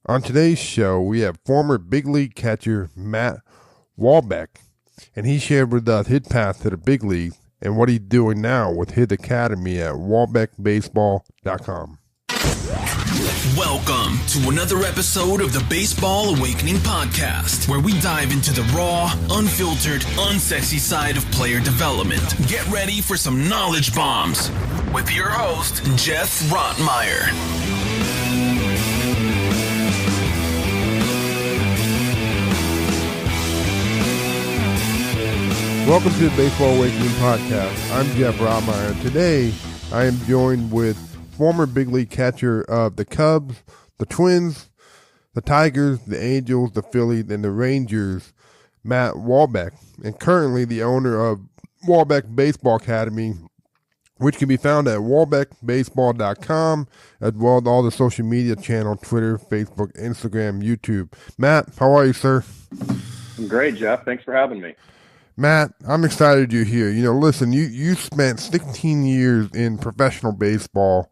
On today's show, we have former big league catcher Matt Walbeck, and he shared with us his path to the big leagues and what he's doing now with his academy at walbeckbaseball.com. Welcome to another episode of the Baseball Awakening Podcast, where we dive into the raw, unfiltered, unsexy side of player development. Get ready for some knowledge bombs with your host, Geoff Rottmeyer. Welcome to the Baseball Awakening Podcast. I'm Geoff Rottmeyer. Today, I am joined with former big league catcher of the Cubs, the Twins, the Tigers, the Angels, the Phillies, and the Rangers, Matt Walbeck, and currently the owner of Walbeck Baseball Academy, which can be found at walbeckbaseball.com, as well as all the social media channels, Twitter, Facebook, Instagram, YouTube. Matt, how are you, sir? I'm great, Jeff. Thanks for having me. Matt, I'm excited you're here. Listen, you spent 16 years in professional baseball,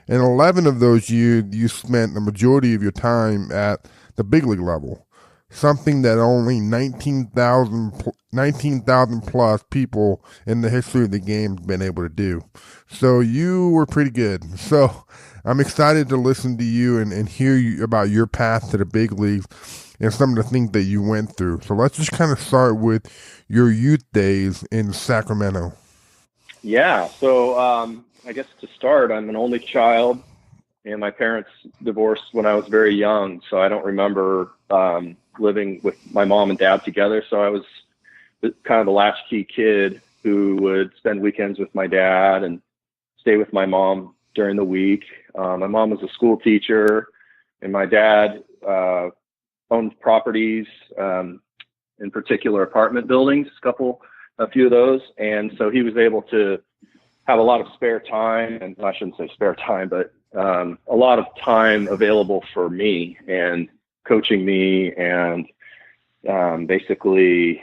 and 11 of those years you spent the majority of your time at the big league level, something that only 19,000 plus people in the history of the game have been able to do. So you were pretty good. So I'm excited to listen to you and hear about your path to the big leagues and some of the things that you went through. So let's just kind of start with your youth days in Sacramento. Yeah. So I guess to start, I'm an only child, and my parents divorced when I was very young. So I don't remember living with my mom and dad together. So I was kind of the latchkey kid who would spend weekends with my dad and stay with my mom during the week. My mom was a school teacher, and my dad owned properties, in particular apartment buildings, a few of those. And so he was able to have a lot of spare time, and I shouldn't say spare time, but a lot of time available for me and coaching me and basically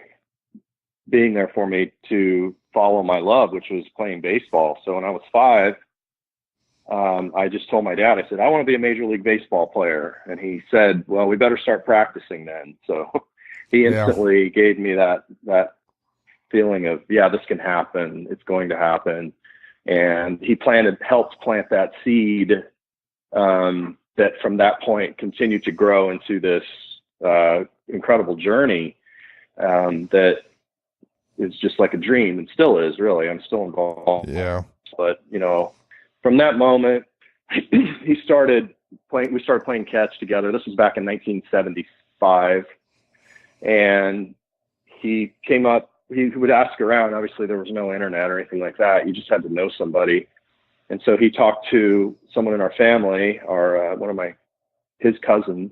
being there for me to follow my love, which was playing baseball. So when I was 5, I just told my dad, I said, I want to be a Major League Baseball player. And he said, well, we better start practicing then. So he instantly gave me that feeling of, yeah, this can happen. It's going to happen. And he helped plant that seed that from that point continued to grow into this incredible journey that is just like a dream, and still is, really. I'm still involved. Yeah. But, from that moment, we started playing catch together. This was back in 1975. And he came up, he would ask around. Obviously, there was no internet or anything like that. You just had to know somebody. And so he talked to someone in our family, his cousins,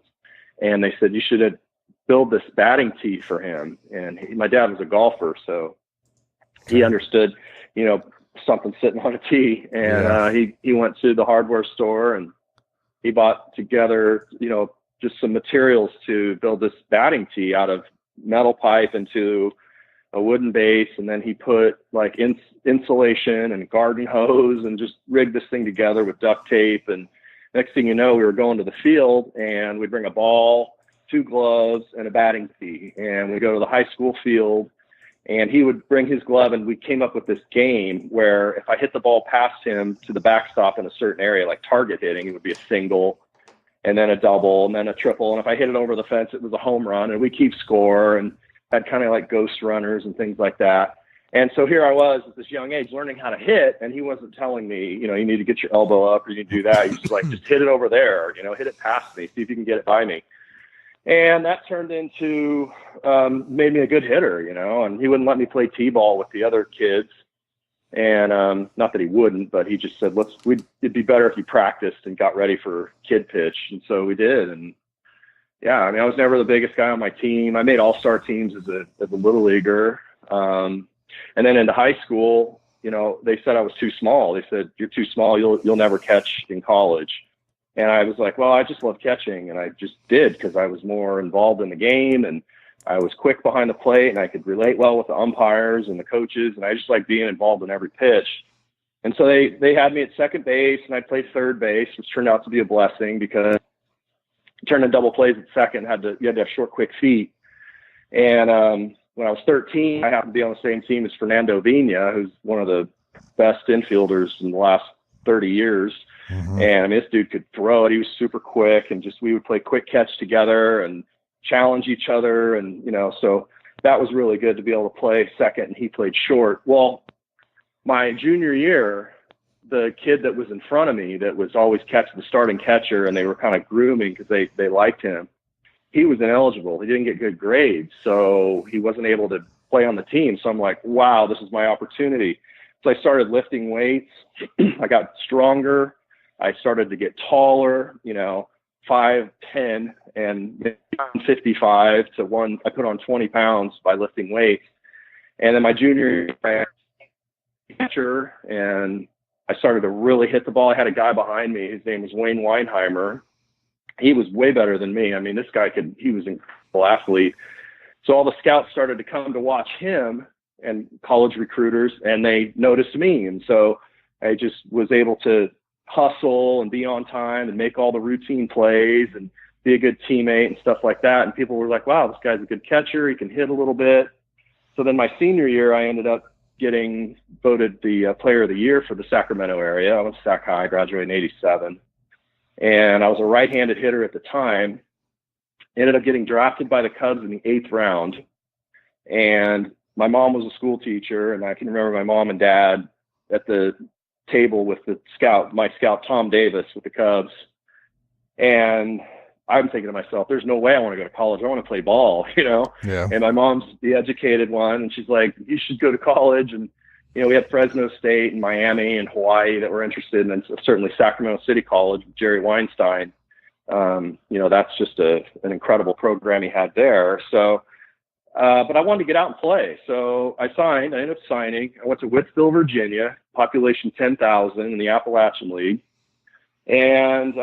and they said, you should build this batting tee for him. And my dad was a golfer, so he understood, something sitting on a tee. And he went to the hardware store and he bought together, just some materials to build this batting tee out of metal pipe into a wooden base. And then he put like insulation and garden hose and just rigged this thing together with duct tape. And next thing you know, we were going to the field and we'd bring a ball, 2 gloves, and a batting tee. And we go to the high school field, and he would bring his glove, and we came up with this game where if I hit the ball past him to the backstop in a certain area, like target hitting, it would be a single, and then a double, and then a triple. And if I hit it over the fence, it was a home run, and we keep score and had kind of like ghost runners and things like that. And so here I was at this young age learning how to hit, and he wasn't telling me, you need to get your elbow up or you need to do that. He's just like, just hit it over there, hit it past me, see if you can get it by me. And that turned into, made me a good hitter, and he wouldn't let me play t-ball with the other kids. And not that he wouldn't, but he just said, it'd be better if you practiced and got ready for kid pitch. And so we did. And yeah, I was never the biggest guy on my team. I made all-star teams as a little leaguer. And then into high school, they said I was too small. They said, you're too small. You'll never catch in college. And I was like, well, I just love catching. And I just did, because I was more involved in the game and I was quick behind the plate and I could relate well with the umpires and the coaches. And I just like being involved in every pitch. And so they had me at second base and I played third base, which turned out to be a blessing because it turning double plays at second. You had to have short, quick feet. And when I was 13, I happened to be on the same team as Fernando Vina, who's one of the best infielders in the last 30 years. Mm-hmm. And I mean, this dude could throw it. He was super quick, and we would play quick catch together and challenge each other. And, so that was really good to be able to play second, and he played short. Well, my junior year, the kid that was in front of me that was always the starting catcher, and they were kind of grooming because they liked him, he was ineligible. He didn't get good grades, so he wasn't able to play on the team. So I'm like, wow, this is my opportunity. So I started lifting weights. I got stronger. I started to get taller, 5'10" and 55 to 1. I put on 20 pounds by lifting weights. And then my junior year, I catcher, and I started to really hit the ball. I had a guy behind me. His name was Wayne Weinheimer. He was way better than me. I mean, this guy he was an incredible athlete. So all the scouts started to come to watch him, and college recruiters, and they noticed me. And so I just was able to hustle and be on time and make all the routine plays and be a good teammate and stuff like that. And people were like, wow, this guy's a good catcher. He can hit a little bit. So then my senior year, I ended up getting voted the player of the year for the Sacramento area. I went to Sac High, graduated in 87. And I was a right-handed hitter at the time. Ended up getting drafted by the Cubs in the 8th round. And my mom was a school teacher, and I can remember my mom and dad at the table with my scout, Tom Davis, with the Cubs. And I'm thinking to myself, there's no way I want to go to college. I want to play ball, Yeah. And my mom's the educated one, and she's like, you should go to college. And, we had Fresno State and Miami and Hawaii that were interested, and certainly Sacramento City College with Jerry Weinstein. That's just an incredible program he had there. So, but I wanted to get out and play. So I ended up signing. I went to Whitsville, Virginia, population 10,000 in the Appalachian League. And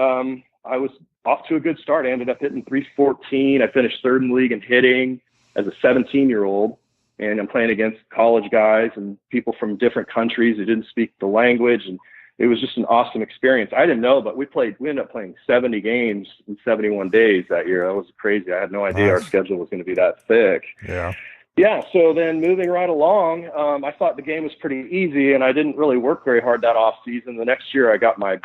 I was off to a good start. I ended up hitting 314. I finished third in the league in hitting as a 17-year-old. And I'm playing against college guys and people from different countries who didn't speak the language. And it was just an awesome experience. I didn't know, but we ended up playing 70 games in 71 days that year. That was crazy. I had no idea our schedule was going to be that thick. Yeah. Yeah. So then moving right along, I thought the game was pretty easy, and I didn't really work very hard that off season. The next year I got my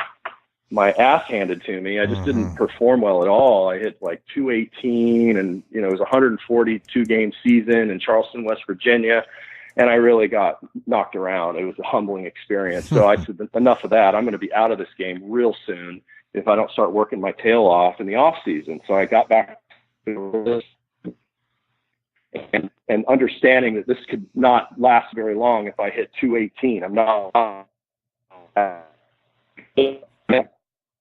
ass handed to me. I just didn't perform well at all. I hit like 218, and, it was a 142 game season in Charleston, West Virginia. And I really got knocked around. It was a humbling experience. So I said, enough of that. I'm going to be out of this game real soon if I don't start working my tail off in the off season. So I got back to this and understanding that this could not last very long if I hit 218. I'm not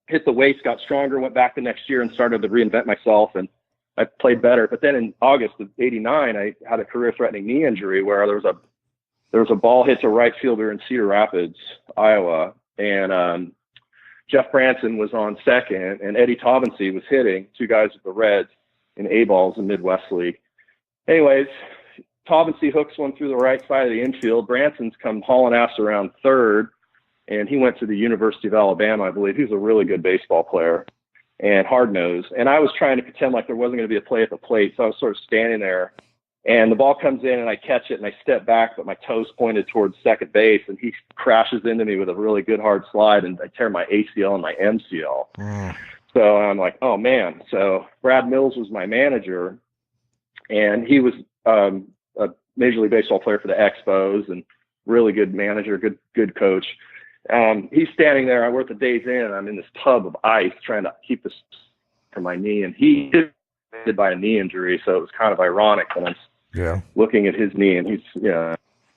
hit the weights, got stronger, went back the next year and started to reinvent myself, and I played better. But then in August of 89, I had a career-threatening knee injury where there was a ball hit to right fielder in Cedar Rapids, Iowa, and Jeff Branson was on second, and Eddie Taubensee was hitting, two guys with the Reds in A-balls in Midwest League. Anyways, Taubensee hooks one through the right side of the infield. Branson's come hauling ass around third, and he went to the University of Alabama, I believe. He was a really good baseball player and hard-nosed. And I was trying to pretend like there wasn't going to be a play at the plate, so I was sort of standing there. And the ball comes in, and I catch it, and I step back, but my toes pointed towards second base, and he crashes into me with a really good hard slide, and I tear my ACL and my MCL. So I'm like, oh, man. So Brad Mills was my manager, and he was a Major League Baseball player for the Expos and really good manager, good coach. He's standing there. We're at the Days Inn, and I'm in this tub of ice trying to keep this from my knee, and he did by a knee injury, so it was kind of ironic that I'm looking at his knee, and he's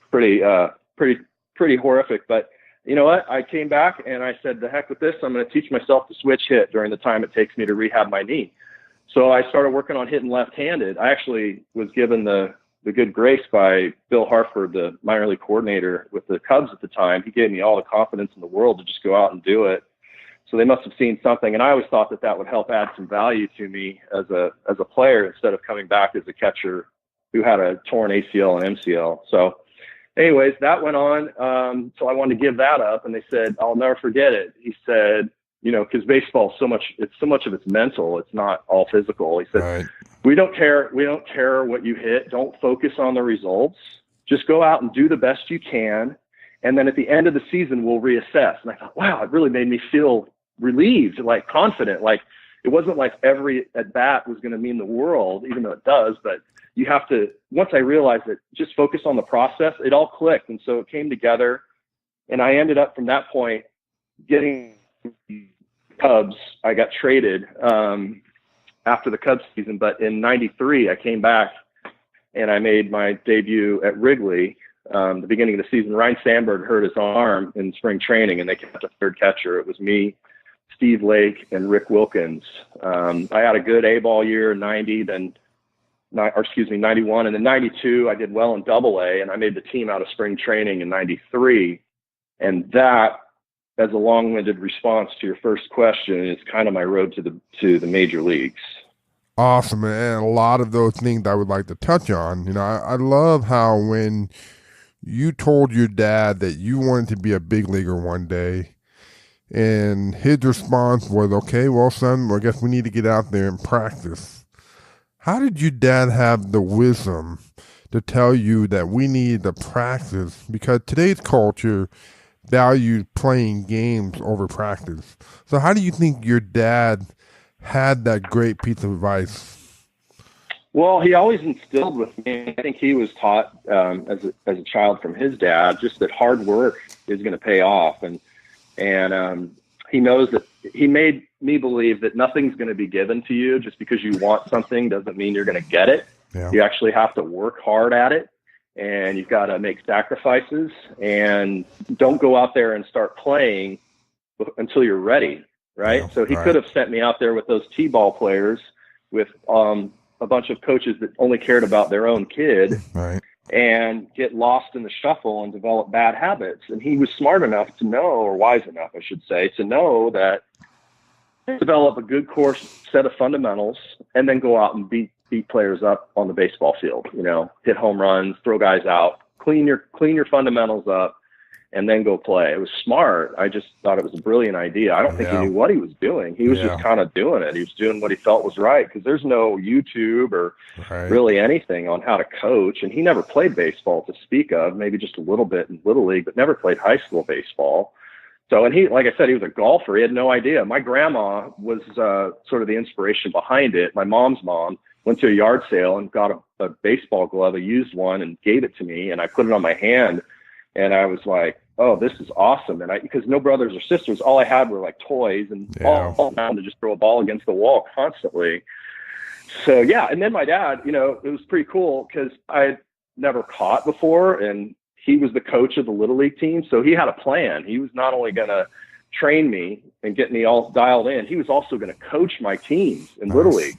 pretty horrific. But you know what? I came back and I said, the heck with this. I'm going to teach myself to switch hit during the time it takes me to rehab my knee. So I started working on hitting left-handed. I actually was given the good grace by Bill Harford, the minor league coordinator with the Cubs at the time. He gave me all the confidence in the world to just go out and do it. So they must have seen something. And I always thought that would help add some value to me as a player instead of coming back as a catcher who had a torn ACL and MCL. So anyways, that went on. So I wanted to give that up, and they said, I'll never forget it. He said, because baseball it's so much of it's mental. It's not all physical. He said, Right. we don't care what you hit. Don't focus on the results. Just go out and do the best you can. And then at the end of the season, we'll reassess. And I thought, wow, it really made me feel relieved, like confident. Like it wasn't like every at bat was going to mean the world, even though it does. But you have to, once I realized that, just focus on the process, it all clicked. And so it came together. And I ended up from that point getting Cubs. I got traded after the Cubs season. But in '93, I came back and I made my debut at Wrigley. The beginning of the season, Ryan Sandberg hurt his arm in spring training, and they kept a third catcher. It was me, Steve Lake, and Rick Wilkins. I had a good A-ball year in 91, and then 92, I did well in Double-A, and I made the team out of spring training in 93. And that, as a long-winded response to your first question, is kind of my road to the major leagues. Awesome, and a lot of those things I would like to touch on. I love how when you told your dad that you wanted to be a big leaguer one day, and his response was, okay, well, son, I guess we need to get out there and practice. How did your dad have the wisdom to tell you that we need to practice? Because today's culture values playing games over practice. So how do you think your dad had that great piece of advice? Well, he always instilled with me. I think he was taught as a child from his dad, just that hard work is going to pay off, and he knows that he made me believe that nothing's going to be given to you just because you want something doesn't mean you're going to get it. Yeah. You actually have to work hard at it, and you've got to make sacrifices, and don't go out there and start playing until you're ready. Right. Yeah, so he right. could have sent me out there with those T-ball players with a bunch of coaches that only cared about their own kid, Right. and get lost in the shuffle and develop bad habits. And he was smart enough to know, or wise enough, I should say, to know that develop a good core set of fundamentals and then go out and beat players up on the baseball field, hit home runs, throw guys out, clean your fundamentals up, and then go play. It was smart. I just thought it was a brilliant idea. I don't think he knew what he was doing. He was just kind of doing it. He was doing what he felt was right, because there's no YouTube or really anything on how to coach. And he never played baseball to speak of, maybe just a little bit in Little League, but never played high school baseball. So, and he, like I said, he was a golfer. He had no idea. My grandma was sort of the inspiration behind it. My mom's mom went to a yard sale and got a baseball glove, a used one, and gave it to me. And I put it on my hand. And I was like, oh, this is awesome. And because no brothers or sisters, all I had were like toys and all down to just throw a ball against the wall constantly. So, yeah. And then my dad, it was pretty cool because I had never caught before, and he was the coach of the Little League team. So he had a plan. He was not only going to train me and get me all dialed in, he was also going to coach my teams in Little League.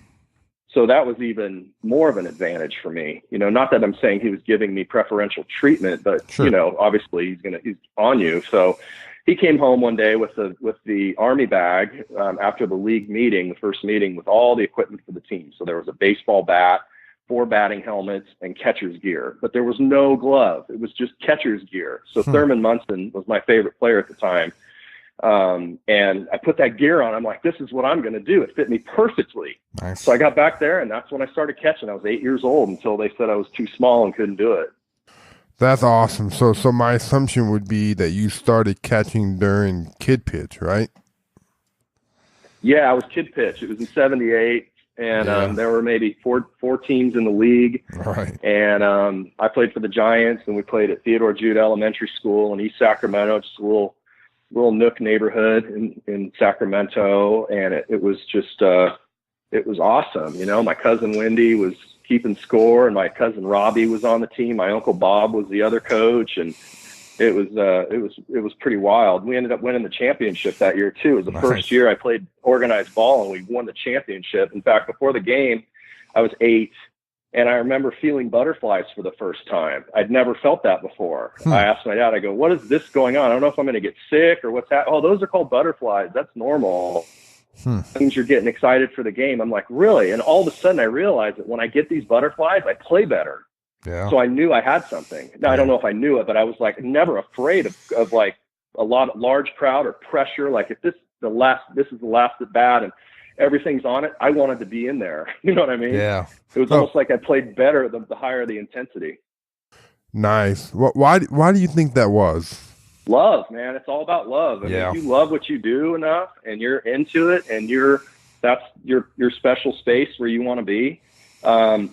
So that was even more of an advantage for me. Not that I'm saying he was giving me preferential treatment, but obviously he's on you. So he came home one day with the Army bag after the league meeting, the first meeting, with all the equipment for the team. So there was a baseball bat, 4 batting helmets, and catcher's gear, but there was no glove. It was just catcher's gear. So Thurman Munson was my favorite player at the time. And I put that gear on. I'm like, this is what I'm going to do. It fit me perfectly. Nice. So I got back there, and that's when I started catching. I was 8 years old until they said I was too small and couldn't do it. That's awesome. So my assumption would be that you started catching during kid pitch, right? Yeah, I was kid pitch. It was in '78, and there were maybe four teams in the league. Right. And I played for the Giants, and we played at Theodore Jude Elementary School in East Sacramento, just a little nook neighborhood in Sacramento. And it was just, it was awesome. My cousin Wendy was keeping score, and my cousin Robbie was on the team. My uncle Bob was the other coach. And it was pretty wild. We ended up winning the championship that year too. It was the first year I played organized ball, and we won the championship. In fact, before the game, I was 8. And I remember feeling butterflies for the first time. I'd never felt that before. I asked my dad, I go, what is this going on? I don't know if I'm going to get sick or what's happening. Oh, those are called butterflies. That's normal. That means you're getting excited for the game. I'm like, really? And all of a sudden I realized that when I get these butterflies, I play better. Yeah. So I knew I had something. Now, I don't know if I knew it, but I was like never afraid of like large crowd or pressure. Like if this is the last at bat and everything's on it, I wanted to be in there. You know what I mean? Yeah. It was almost like I played better the higher the intensity. Nice. Why do you think that was? Love, man. It's all about love. I mean, if you love what you do enough and you're into it and that's your special space where you want to be,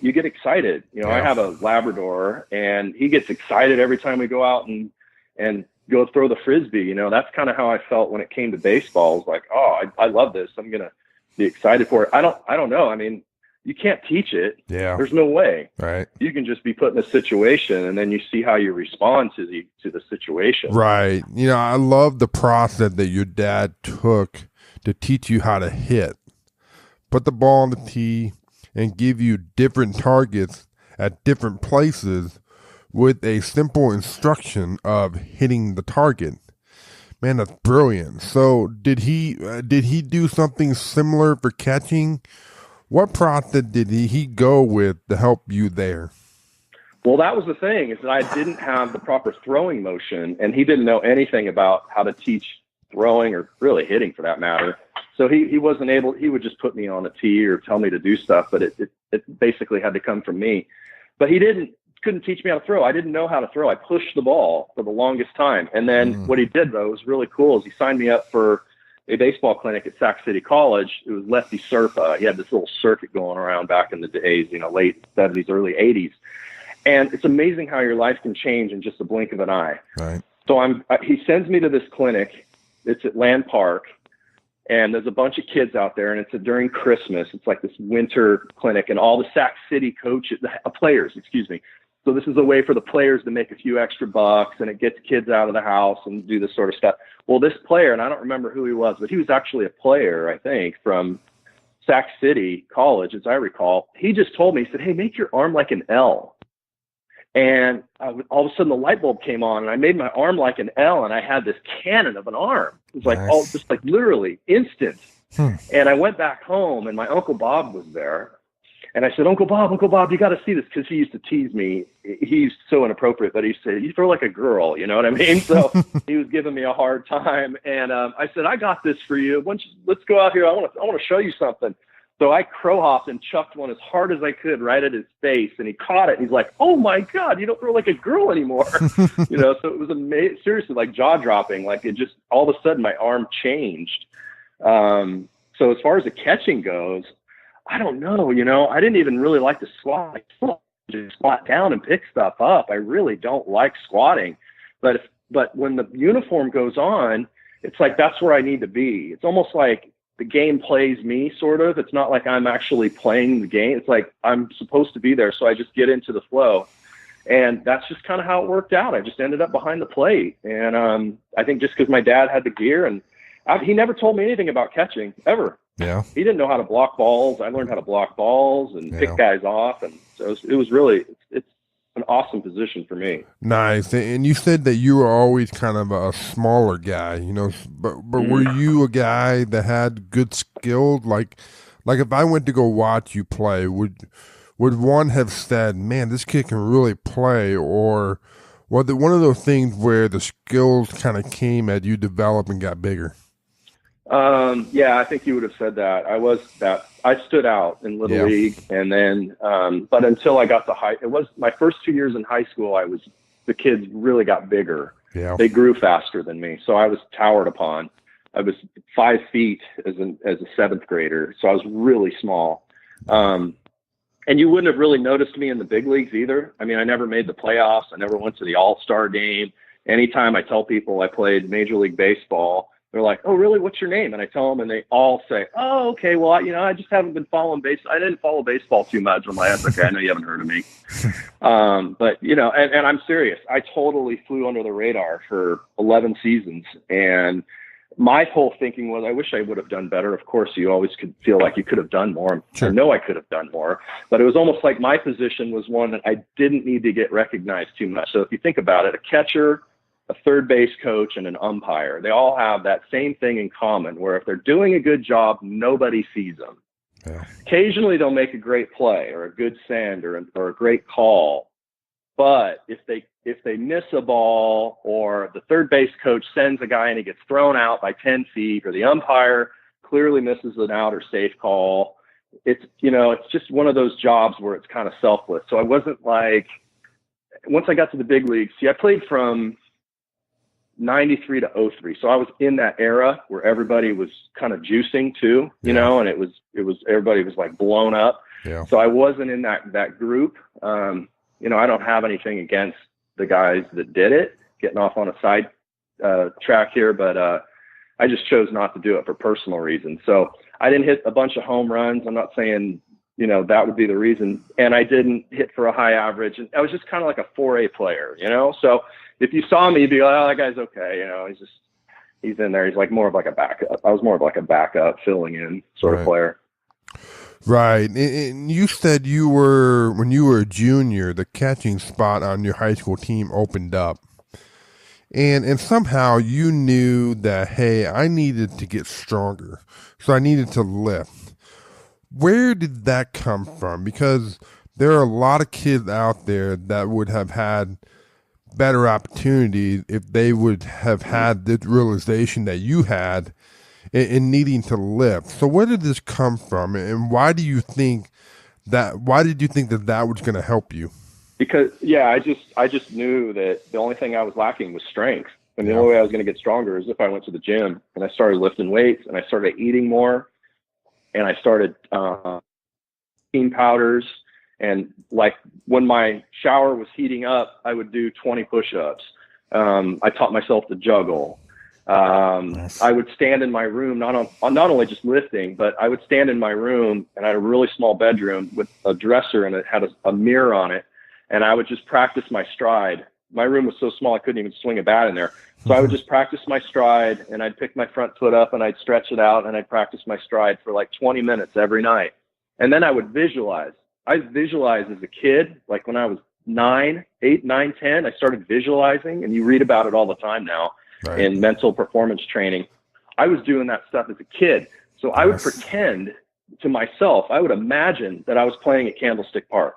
you get excited. You know, I have a Labrador and he gets excited every time we go out and go throw the Frisbee. You know, that's kind of how I felt when it came to baseball. It was like, oh, I love this. I'm going to be excited for it. I don't know. I mean, you can't teach it. Yeah. There's no way. Right. You can just be put in a situation and then you see how you respond to the situation. Right. You know, I love the process that your dad took to teach you how to hit, put the ball on the tee, and give you different targets at different places with a simple instruction of hitting the target. Man, that's brilliant. So did he do something similar for catching? What process did he go with to help you there? Well, that was the thing, is that I didn't have the proper throwing motion, and he didn't know anything about how to teach throwing or really hitting for that matter. So he wasn't able, he would just put me on a tee or tell me to do stuff, but it basically had to come from me. But he couldn't teach me how to throw. I didn't know how to throw. I pushed the ball for the longest time. And then what he did, though, was really cool, is he signed me up for a baseball clinic at Sac City College. It was Lefty Surfa. He had this little circuit going around back in the days, you know, late 70s, early 80s. And it's amazing how your life can change in just a blink of an eye. Right. So he sends me to this clinic. It's at Land Park. And there's a bunch of kids out there, and it's during Christmas. It's like this winter clinic, and all the Sac City players. So this is a way for the players to make a few extra bucks, and it gets kids out of the house and do this sort of stuff. Well, this player, and I don't remember who he was, but he was actually a player, I think, from Sac City College, as I recall. He just told me, he said, hey, make your arm like an L. And all of a sudden the light bulb came on, and I made my arm like an L, and I had this cannon of an arm. It was like, nice. just like literally instant. And I went back home, and my Uncle Bob was there. And I said, Uncle Bob, you got to see this, because he used to tease me. He's so inappropriate, but he said, you throw like a girl, you know what I mean? So he was giving me a hard time. And I said, I got this for you. Let's go out here. I want to show you something. So I crow hopped and chucked one as hard as I could right at his face, and he caught it. And he's like, oh my God, you don't throw like a girl anymore. You know, so it was amazing, seriously, like jaw dropping. Like it just, all of a sudden my arm changed. So as far as the catching goes, I don't know, you know, I didn't even really like to squat. I still just squat down and pick stuff up. I really don't like squatting, but when the uniform goes on, it's like, that's where I need to be. It's almost like the game plays me, sort of. It's not like I'm actually playing the game. It's like I'm supposed to be there. So I just get into the flow, and that's just kind of how it worked out. I just ended up behind the plate. And I think just because my dad had the gear, and he never told me anything about catching ever. Yeah. He didn't know how to block balls. I learned how to block balls and pick guys off. And so it was really, it's an awesome position for me. Nice. And you said that you were always kind of a smaller guy, you know, but were you a guy that had good skills? Like if I went to go watch you play, would one have said, man, this kid can really play? Or was it one of those things where the skills kind of came as you developed and got bigger? Yeah, I think you would have said that. I stood out in Little League, and then, but until I got to it was my first 2 years in high school, the kids really got bigger. Yeah. They grew faster than me. So I was towered upon. I was 5 feet as a seventh grader. So I was really small. And you wouldn't have really noticed me in the big leagues either. I mean, I never made the playoffs. I never went to the All-Star game. Anytime I tell people I played Major League Baseball, they're like, oh, really? What's your name? And I tell them, and they all say, oh, okay, well, I just haven't been following baseball. I didn't follow baseball too much. I'm like, that's okay. I know you haven't heard of me. But, and I'm serious. I totally flew under the radar for 11 seasons. And my whole thinking was, I wish I would have done better. Of course, you always could feel like you could have done more. Sure. I know I could have done more. But it was almost like my position was one that I didn't need to get recognized too much. So if you think about it, a catcher, a third base coach, and an umpire, they all have that same thing in common, where if they're doing a good job, nobody sees them. Yeah. Occasionally they'll make a great play or a good send or a great call. But if they if they miss a ball or the third base coach sends a guy and he gets thrown out by 10 feet or the umpire clearly misses an out or safe call, it's, you know, it's just one of those jobs where it's kind of selfless. So I wasn't like, once I got to the big leagues, I played from 93 to 03. So I was in that era where everybody was kind of juicing too, you know, and it was, everybody was like blown up. Yeah. So I wasn't in that group. You know, I don't have anything against the guys that did it, getting off on a side track here, but I just chose not to do it for personal reasons. So I didn't hit a bunch of home runs. I'm not saying, you know, that would be the reason. And I didn't hit for a high average. And I was just kind of like a 4A player, you know? So if you saw me, you'd be like, oh, that guy's okay. You know, he's in there. He's like more of like a backup. I was more of like a backup filling in sort of player. Right. And you said when you were a junior, the catching spot on your high school team opened up. And somehow you knew that, hey, I needed to get stronger. So I needed to lift. Where did that come from? Because there are a lot of kids out there that would have had better opportunities if they would have had this realization that you had in needing to lift. So where did this come from? And why did you think that was going to help you? Because, I just knew that the only thing I was lacking was strength. And the only way I was going to get stronger is if I went to the gym and I started lifting weights and I started eating more and I started eating powders. And like when my shower was heating up, I would do 20 push-ups. I taught myself to juggle. I would stand in my room, not only just lifting, but I would stand in my room, and I had a really small bedroom with a dresser, and it had a mirror on it. And I would just practice my stride. My room was so small I couldn't even swing a bat in there. So I would just practice my stride, and I'd pick my front foot up and I'd stretch it out, and I'd practice my stride for like 20 minutes every night. And then I would visualize. I visualized as a kid, like when I was 8, 9, 10, I started visualizing, and you read about it all the time now in mental performance training. I was doing that stuff as a kid. So I would pretend to myself, I would imagine that I was playing at Candlestick Park.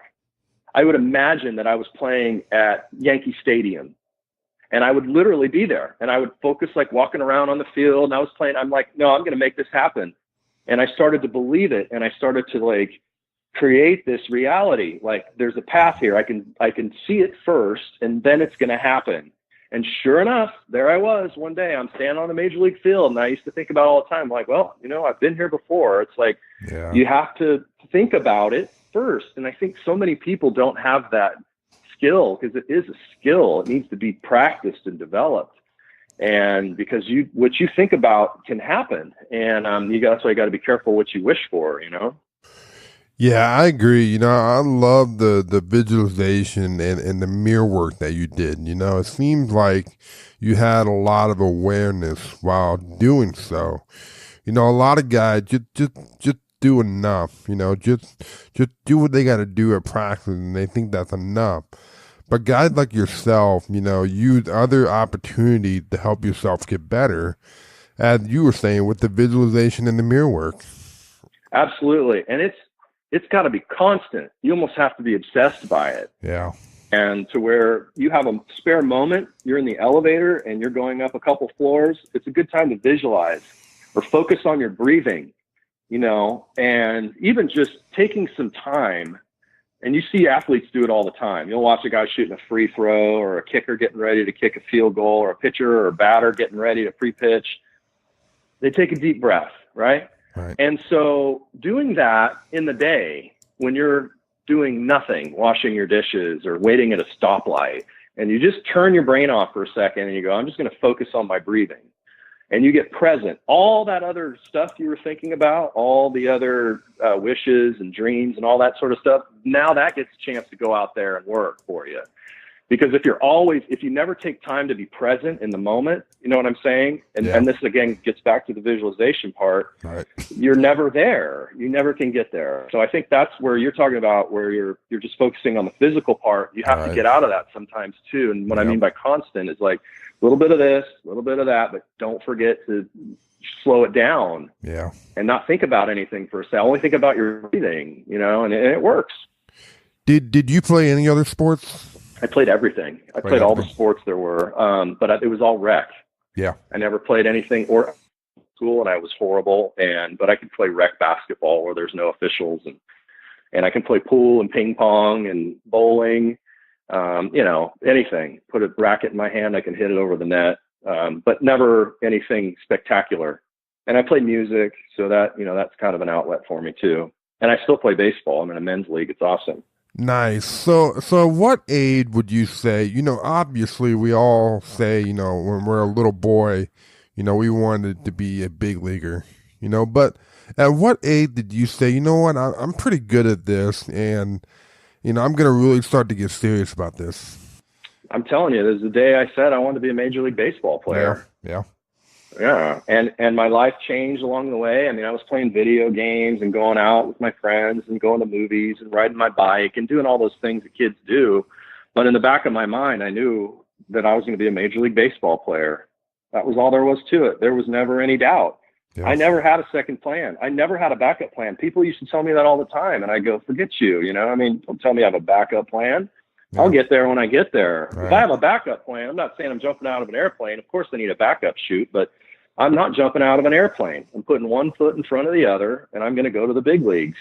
I would imagine that I was playing at Yankee Stadium, and I would literally be there, and I would focus like walking around on the field, and I was playing. I'm like, no, I'm going to make this happen. And I started to believe it, and I started to like create this reality. Like there's a path here. I can see it first, and then it's going to happen. And sure enough, there I was one day. I'm standing on a major league field, and I used to think about it all the time. Like, well, you know, I've been here before. It's like you have to think about it first. And I think so many people don't have that skill, because it is a skill. It needs to be practiced and developed. And because what you think about can happen. And that's why you got to be careful what you wish for, you know? Yeah, I agree. You know, I love the visualization and the mirror work that you did. You know, it seems like you had a lot of awareness while doing so. You know, a lot of guys just do enough. You know, just do what they got to do at practice, and they think that's enough. But guys like yourself, you know, use other opportunities to help yourself get better, as you were saying, with the visualization and the mirror work. Absolutely. And it's got to be constant. You almost have to be obsessed by it. Yeah. And to where you have a spare moment, you're in the elevator and you're going up a couple floors, it's a good time to visualize or focus on your breathing, you know, and even just taking some time. And you see athletes do it all the time. You'll watch a guy shooting a free throw, or a kicker getting ready to kick a field goal, or a pitcher or a batter getting ready to pre-pitch. They take a deep breath, right? Right. And so doing that in the day when you're doing nothing, washing your dishes or waiting at a stoplight, and you just turn your brain off for a second and you go, I'm just going to focus on my breathing. And you get present. All that other stuff you were thinking about, all the other wishes and dreams and all that sort of stuff, now that gets a chance to go out there and work for you. Because if you never take time to be present in the moment, you know what I'm saying? And this again gets back to the visualization part. Right. You're never there. You never can get there. So I think that's where you're talking about, where you're just focusing on the physical part. You have to get out of that sometimes too. And what I mean by constant is like a little bit of this, a little bit of that, but don't forget to slow it down. Yeah. And not think about anything for a second. Only think about your breathing, you know, and it works. Did you play any other sports? I played everything. I played all the sports there were, but it was all rec. Yeah. I never played anything or school, and I was horrible. But I could play rec basketball where there's no officials, and I can play pool and ping pong and bowling, anything. Put a racket in my hand, I can hit it over the net, but never anything spectacular. And I play music, so that's kind of an outlet for me too. And I still play baseball. I'm in a men's league. It's awesome. Nice. So what age would you say, obviously we all say, when we're a little boy, we wanted to be a big leaguer, but at what age did you say, what, I'm pretty good at this, and, I'm going to really start to get serious about this? I'm telling you, there's the day I said I wanted to be a Major League Baseball player. Yeah. Yeah. And my life changed along the way. I mean, I was playing video games and going out with my friends and going to movies and riding my bike and doing all those things that kids do. But in the back of my mind, I knew that I was going to be a Major League Baseball player. That was all there was to it. There was never any doubt. Yeah. I never had a second plan. I never had a backup plan. People used to tell me that all the time. And I go, forget you. Don't tell me I have a backup plan. Yeah. I'll get there when I get there. Right. If I have a backup plan, I'm not saying I'm jumping out of an airplane. Of course I need a backup chute, but I'm not jumping out of an airplane. I'm putting one foot in front of the other, and I'm going to go to the big leagues.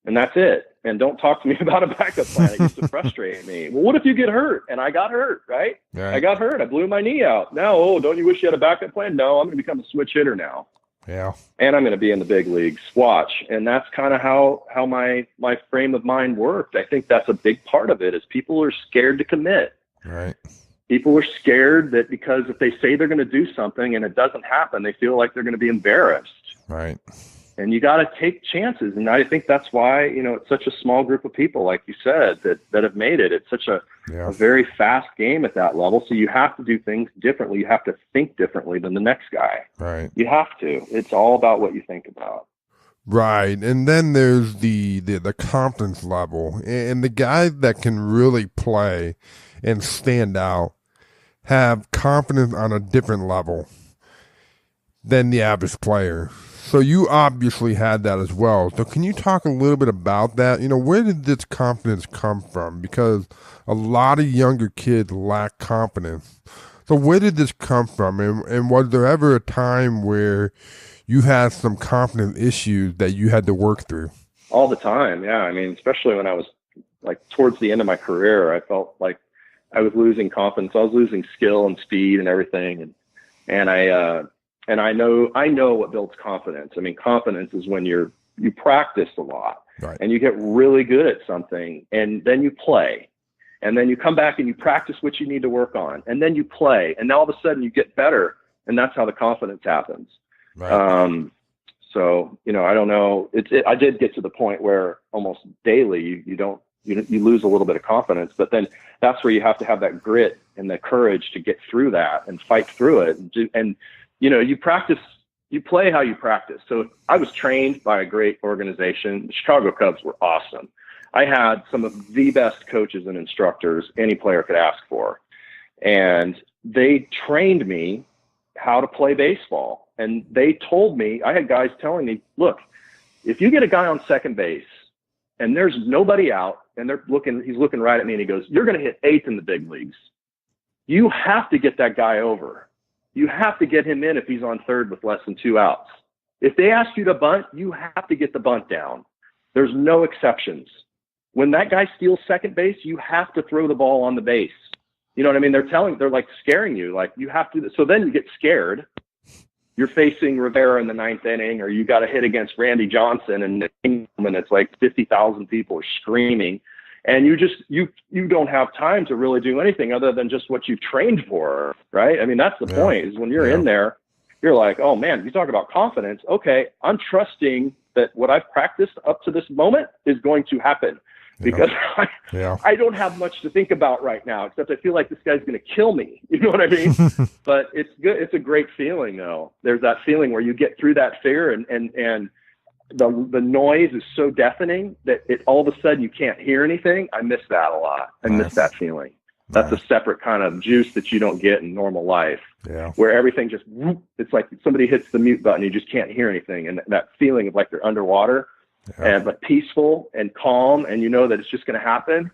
And that's it. And don't talk to me about a backup plan. It used to frustrate me. Well, what if you get hurt? And I got hurt, right? I got hurt. I blew my knee out. Now, don't you wish you had a backup plan? No, I'm going to become a switch hitter now. Yeah. And I'm going to be in the big leagues. Watch. And that's kind of how my frame of mind worked. I think that's a big part of it is people are scared to commit. Right. People are scared that because if they say they're going to do something and it doesn't happen, they feel like they're going to be embarrassed. Right. And you got to take chances. And I think that's why, it's such a small group of people, like you said, that have made it. It's such a very fast game at that level. So you have to do things differently. You have to think differently than the next guy. Right. You have to. It's all about what you think about. Right. And then there's the confidence level. And the guys that can really play and stand out have confidence on a different level than the average player. So you obviously had that as well. So can you talk a little bit about that? Where did this confidence come from? Because a lot of younger kids lack confidence. So where did this come from? And was there ever a time where you had some confidence issues that you had to work through? All the time, yeah. I mean, especially when I was towards the end of my career, I felt like I was losing confidence. I was losing skill and speed and everything. And I know what builds confidence. I mean, confidence is when you practice a lot, right, and you get really good at something, and then you play, and then you come back and you practice what you need to work on, and then you play, and all of a sudden you get better, and that's how the confidence happens. Right. So, I don't know. I did get to the point where almost daily you lose a little bit of confidence, but then that's where you have to have that grit and the courage to get through that and fight through it. And you practice, you play how you practice. So I was trained by a great organization. The Chicago Cubs were awesome. I had some of the best coaches and instructors any player could ask for. And they trained me how to play baseball. And they told me, I had guys telling me, look, if you get a guy on second base and there's nobody out and he's looking right at me and he goes, you're going to hit eighth in the big leagues. You have to get that guy over. You have to get him in if he's on third with less than 2 outs. If they ask you to bunt, you have to get the bunt down. There's no exceptions. When that guy steals second base, you have to throw the ball on the base. You know what I mean? They're like scaring you. Like you have to. So then you get scared. You're facing Rivera in the 9th inning, or you got to hit against Randy Johnson, and it's like 50,000 people are screaming. And you don't have time to really do anything other than just what you've trained for, right? I mean, that's the point, is when you're in there, you're like, oh man, you talk about confidence. Okay, I'm trusting that what I've practiced up to this moment is going to happen, because I don't have much to think about right now, except I feel like this guy's going to kill me. You know what I mean? But it's good. It's a great feeling though. There's that feeling where you get through that fear and the noise is so deafening that all of a sudden you can't hear anything. I miss that a lot. I miss that feeling. That's a separate kind of juice that you don't get in normal life, where everything just, it's like somebody hits the mute button, you just can't hear anything. And that feeling of like they're underwater, but peaceful and calm, and you know that it's just going to happen.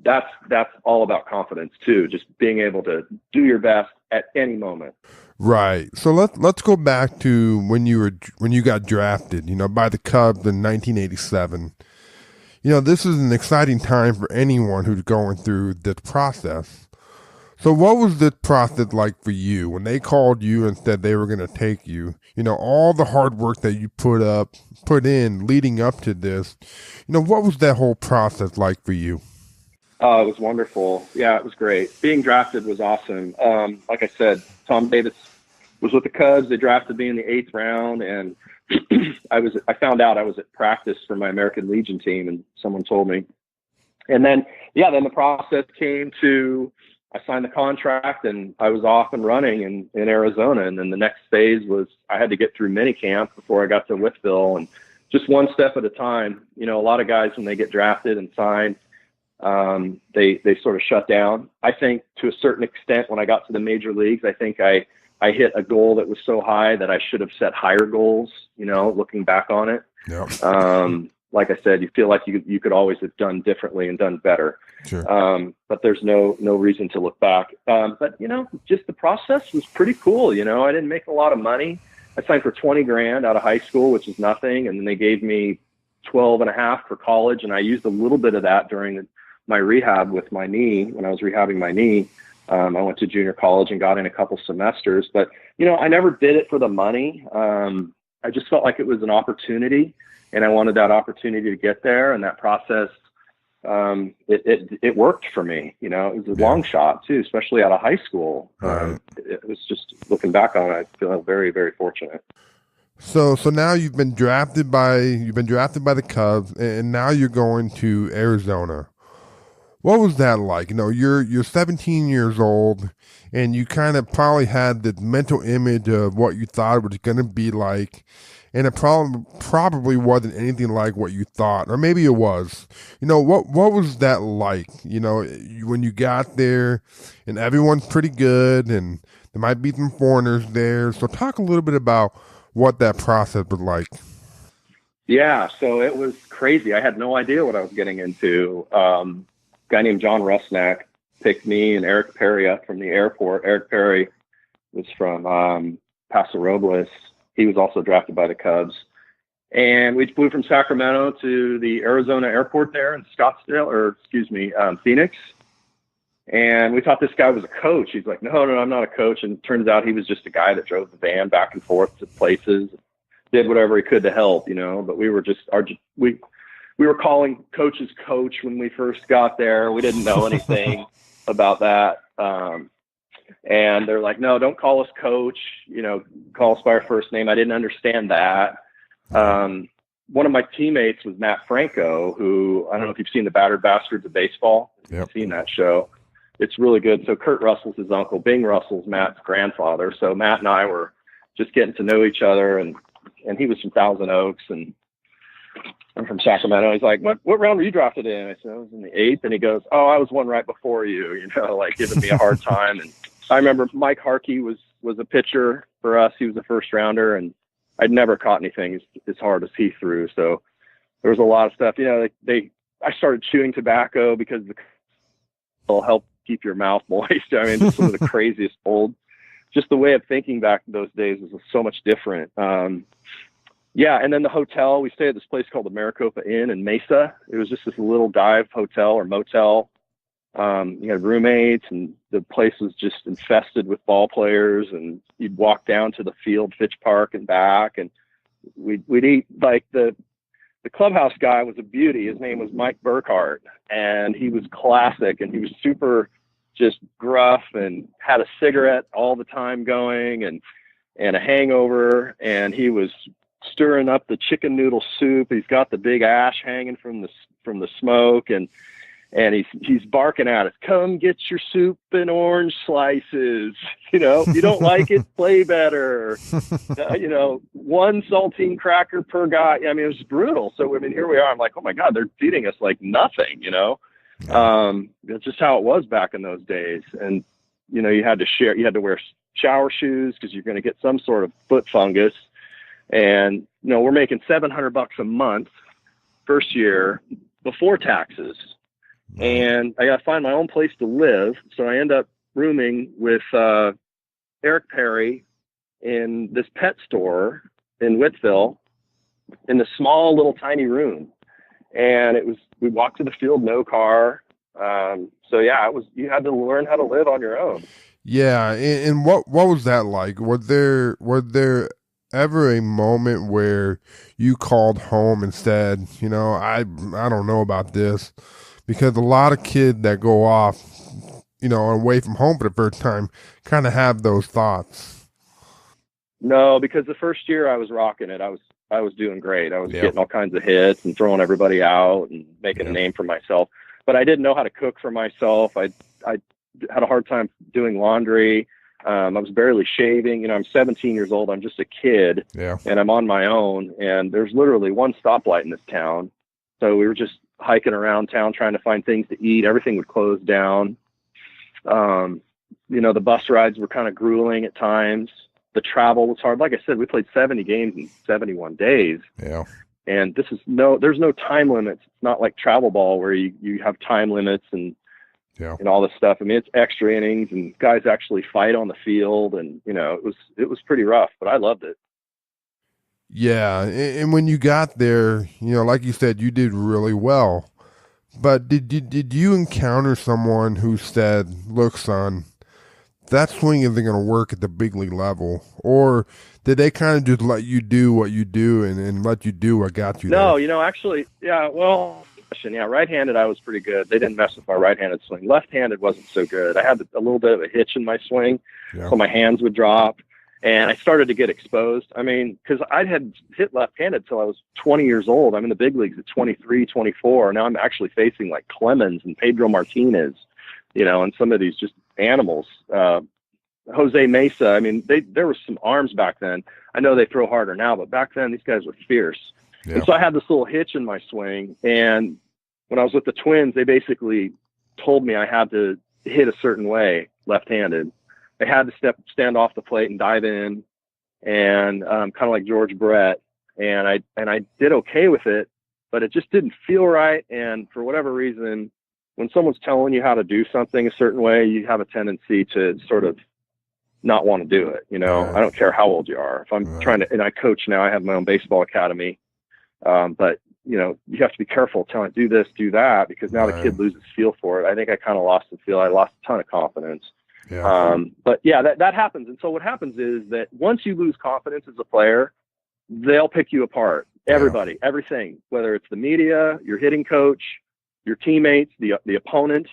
that's all about confidence too. Just being able to do your best at any moment. Right. So let's go back to when you got drafted, by the Cubs in 1987. This is an exciting time for anyone who's going through this process. So what was this process like for you when they called you and said they were going to take you? All the hard work that you put in leading up to this, what was that whole process like for you? Oh, it was wonderful. Yeah, it was great. Being drafted was awesome. Like I said, Tom Davis was with the Cubs. They drafted me in the 8th round, and I found out I was at practice for my American Legion team, and someone told me. And then the process came to, I signed the contract and I was off and running in Arizona. And then the next phase was I had to get through minicamp before I got to Whitfield, and just one step at a time. A lot of guys, when they get drafted and signed, they sort of shut down. I think to a certain extent, when I got to the major leagues, I think I hit a goal that was so high that I should have set higher goals, looking back on it. Yeah. Like I said, you feel like you could always have done differently and done better. Sure. But there's no reason to look back. But just the process was pretty cool. I didn't make a lot of money. I signed for $20,000 out of high school, which is nothing. And then they gave me 12.5 for college. And I used a little bit of that during my rehab with my knee. When I was rehabbing my knee, I went to junior college and got in a couple semesters, but I never did it for the money. I just felt like it was an opportunity, and I wanted that opportunity to get there. And that process, it worked for me. It was a long shot too, especially out of high school. It was just, looking back on it, I feel very, very fortunate. So now you've been drafted by the Cubs, and now you're going to Arizona. What was that like? You're 17 years old, and you kind of probably had this mental image of what you thought it was going to be like, and it probably wasn't anything like what you thought, or maybe it was. What was that like? When you got there, and everyone's pretty good, and there might be some foreigners there. So talk a little bit about what that process was like. Yeah, so it was crazy. I had no idea what I was getting into. Guy named John Rusnak picked me and Eric Perry up from the airport. Eric Perry was from Paso Robles. He was also drafted by the Cubs. And we flew from Sacramento to the Arizona airport there in Phoenix. And we thought this guy was a coach. He's like, no, I'm not a coach. And it turns out he was just a guy that drove the van back and forth to places, did whatever he could to help, But we were just, we were calling coach's coach when we first got there. We didn't know anything about that. And they're like, no, don't call us coach, call us by our first name. I didn't understand that. One of my teammates was Matt Franco, who, I don't know if you've seen The Battered Bastards of Baseball. Yep. You've seen that show. It's really good. So Kurt Russell's his uncle. Bing Russell's Matt's grandfather. So Matt and I were just getting to know each other, and he was from Thousand Oaks, and I'm from Sacramento. He's like, what round were you drafted in? I said, I was in the 8th. And he goes, oh, I was one right before you, like giving me a hard time. And I remember Mike Harkey was a pitcher for us. He was a first rounder, and I'd never caught anything as hard as he threw. So there was a lot of stuff, I started chewing tobacco because it'll help keep your mouth moist. I mean, some of the craziest just the way of thinking back in those days was so much different. Yeah, and then the hotel, we stayed at this place called the Maricopa Inn in Mesa. It was just this little dive hotel or motel. You had roommates, and the place was just infested with ball players, and you'd walk down to the field, Fitch Park and back, and we'd eat. Like the clubhouse guy was a beauty. His name was Mike Burkhart, and he was classic, and he was super just gruff and had a cigarette all the time going, and a hangover, and he was stirring up the chicken noodle soup. He's got the big ash hanging from the smoke, and he's barking at us, come get your soup and orange slices. You don't like it, play better. One saltine cracker per guy. I mean, it was brutal. So, here we are. I'm like, oh my God, they're feeding us like nothing, It's just how it was back in those days. And, you had to wear shower shoes because you're going to get some sort of foot fungus. And, we're making $700 a month first year before taxes. and I got to find my own place to live. So I end up rooming with Eric Perry in this pet store in Whiteville in this small little tiny room. And we walked to the field, no car. So yeah, you had to learn how to live on your own. Yeah, and what was that like? Was there ever a moment where you called home and said, I don't know about this? Because a lot of kids that go off, away from home for the first time kind of have those thoughts. No, because the first year I was rocking it. I was doing great. I was getting all kinds of hits and throwing everybody out and making a name for myself. But I didn't know how to cook for myself. I had a hard time doing laundry. I was barely shaving. I'm 17 years old. I'm just a kid, and I'm on my own. And there's literally one stoplight in this town. So we were just hiking around town trying to find things to eat. Everything would close down. The bus rides were kind of grueling at times. The travel was hard. Like I said, we played 70 games in 71 days. Yeah. And there's no time limits. It's not like travel ball where you have time limits and all this stuff. I mean, it's extra innings and guys actually fight on the field, and it was pretty rough, but I loved it. Yeah, and when you got there, like you said, you did really well. But did you encounter someone who said, "Look, son, that swing isn't going to work at the big league level," or did they kind of just let you do what you do and let you do what got you there? No, actually, right-handed I was pretty good. They didn't mess with my right-handed swing. Left-handed wasn't so good. I had a little bit of a hitch in my swing, so my hands would drop, and I started to get exposed. I mean, because I had hit left-handed till I was 20 years old. I'm in the big leagues at 23, 24. Now I'm actually facing like Clemens and Pedro Martinez, and some of these just animals. Jose Mesa. I mean, there was some arms back then. I know they throw harder now, but back then these guys were fierce. Yeah. And so I had this little hitch in my swing. And when I was with the Twins, they basically told me I had to hit a certain way, left-handed. I had to stand off the plate and dive in, and kind of like George Brett. And I did okay with it, but it just didn't feel right. And for whatever reason, when someone's telling you how to do something a certain way, you have a tendency to sort of not want to do it. I don't care how old you are. If I'm trying to, and I coach now, I have my own baseball academy. But you have to be careful telling do this, do that, because now the kid loses feel for it. I think I kind of lost the feel. I lost a ton of confidence. Yeah. But yeah, that happens. And so what happens is that once you lose confidence as a player, they'll pick you apart. Everybody, everything, whether it's the media, your hitting coach, your teammates, the opponent,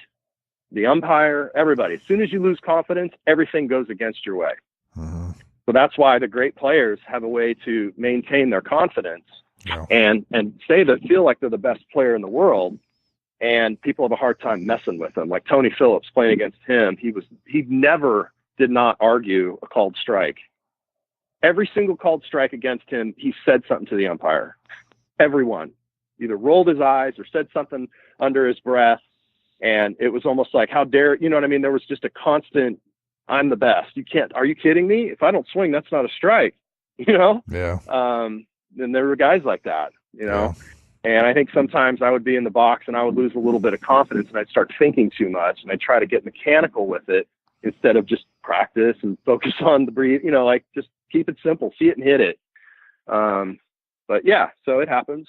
the umpire, everybody. As soon as you lose confidence, everything goes against your way. Uh-huh. So that's why the great players have a way to maintain their confidence and feel like they're the best player in the world. And people have a hard time messing with them. Like Tony Phillips playing against him, he never did not argue a called strike. Every single called strike against him, he said something to the umpire. Everyone either rolled his eyes or said something under his breath. And it was almost like, how dare, you know what I mean? There was just a constant, I'm the best. Are you kidding me? If I don't swing, that's not a strike, Yeah. And there were guys like that, Yeah. And I think sometimes I would be in the box and I would lose a little bit of confidence and I'd start thinking too much and I'd try to get mechanical with it instead of just practice and focus on the breathe, just keep it simple, see it and hit it. But yeah, so it happens.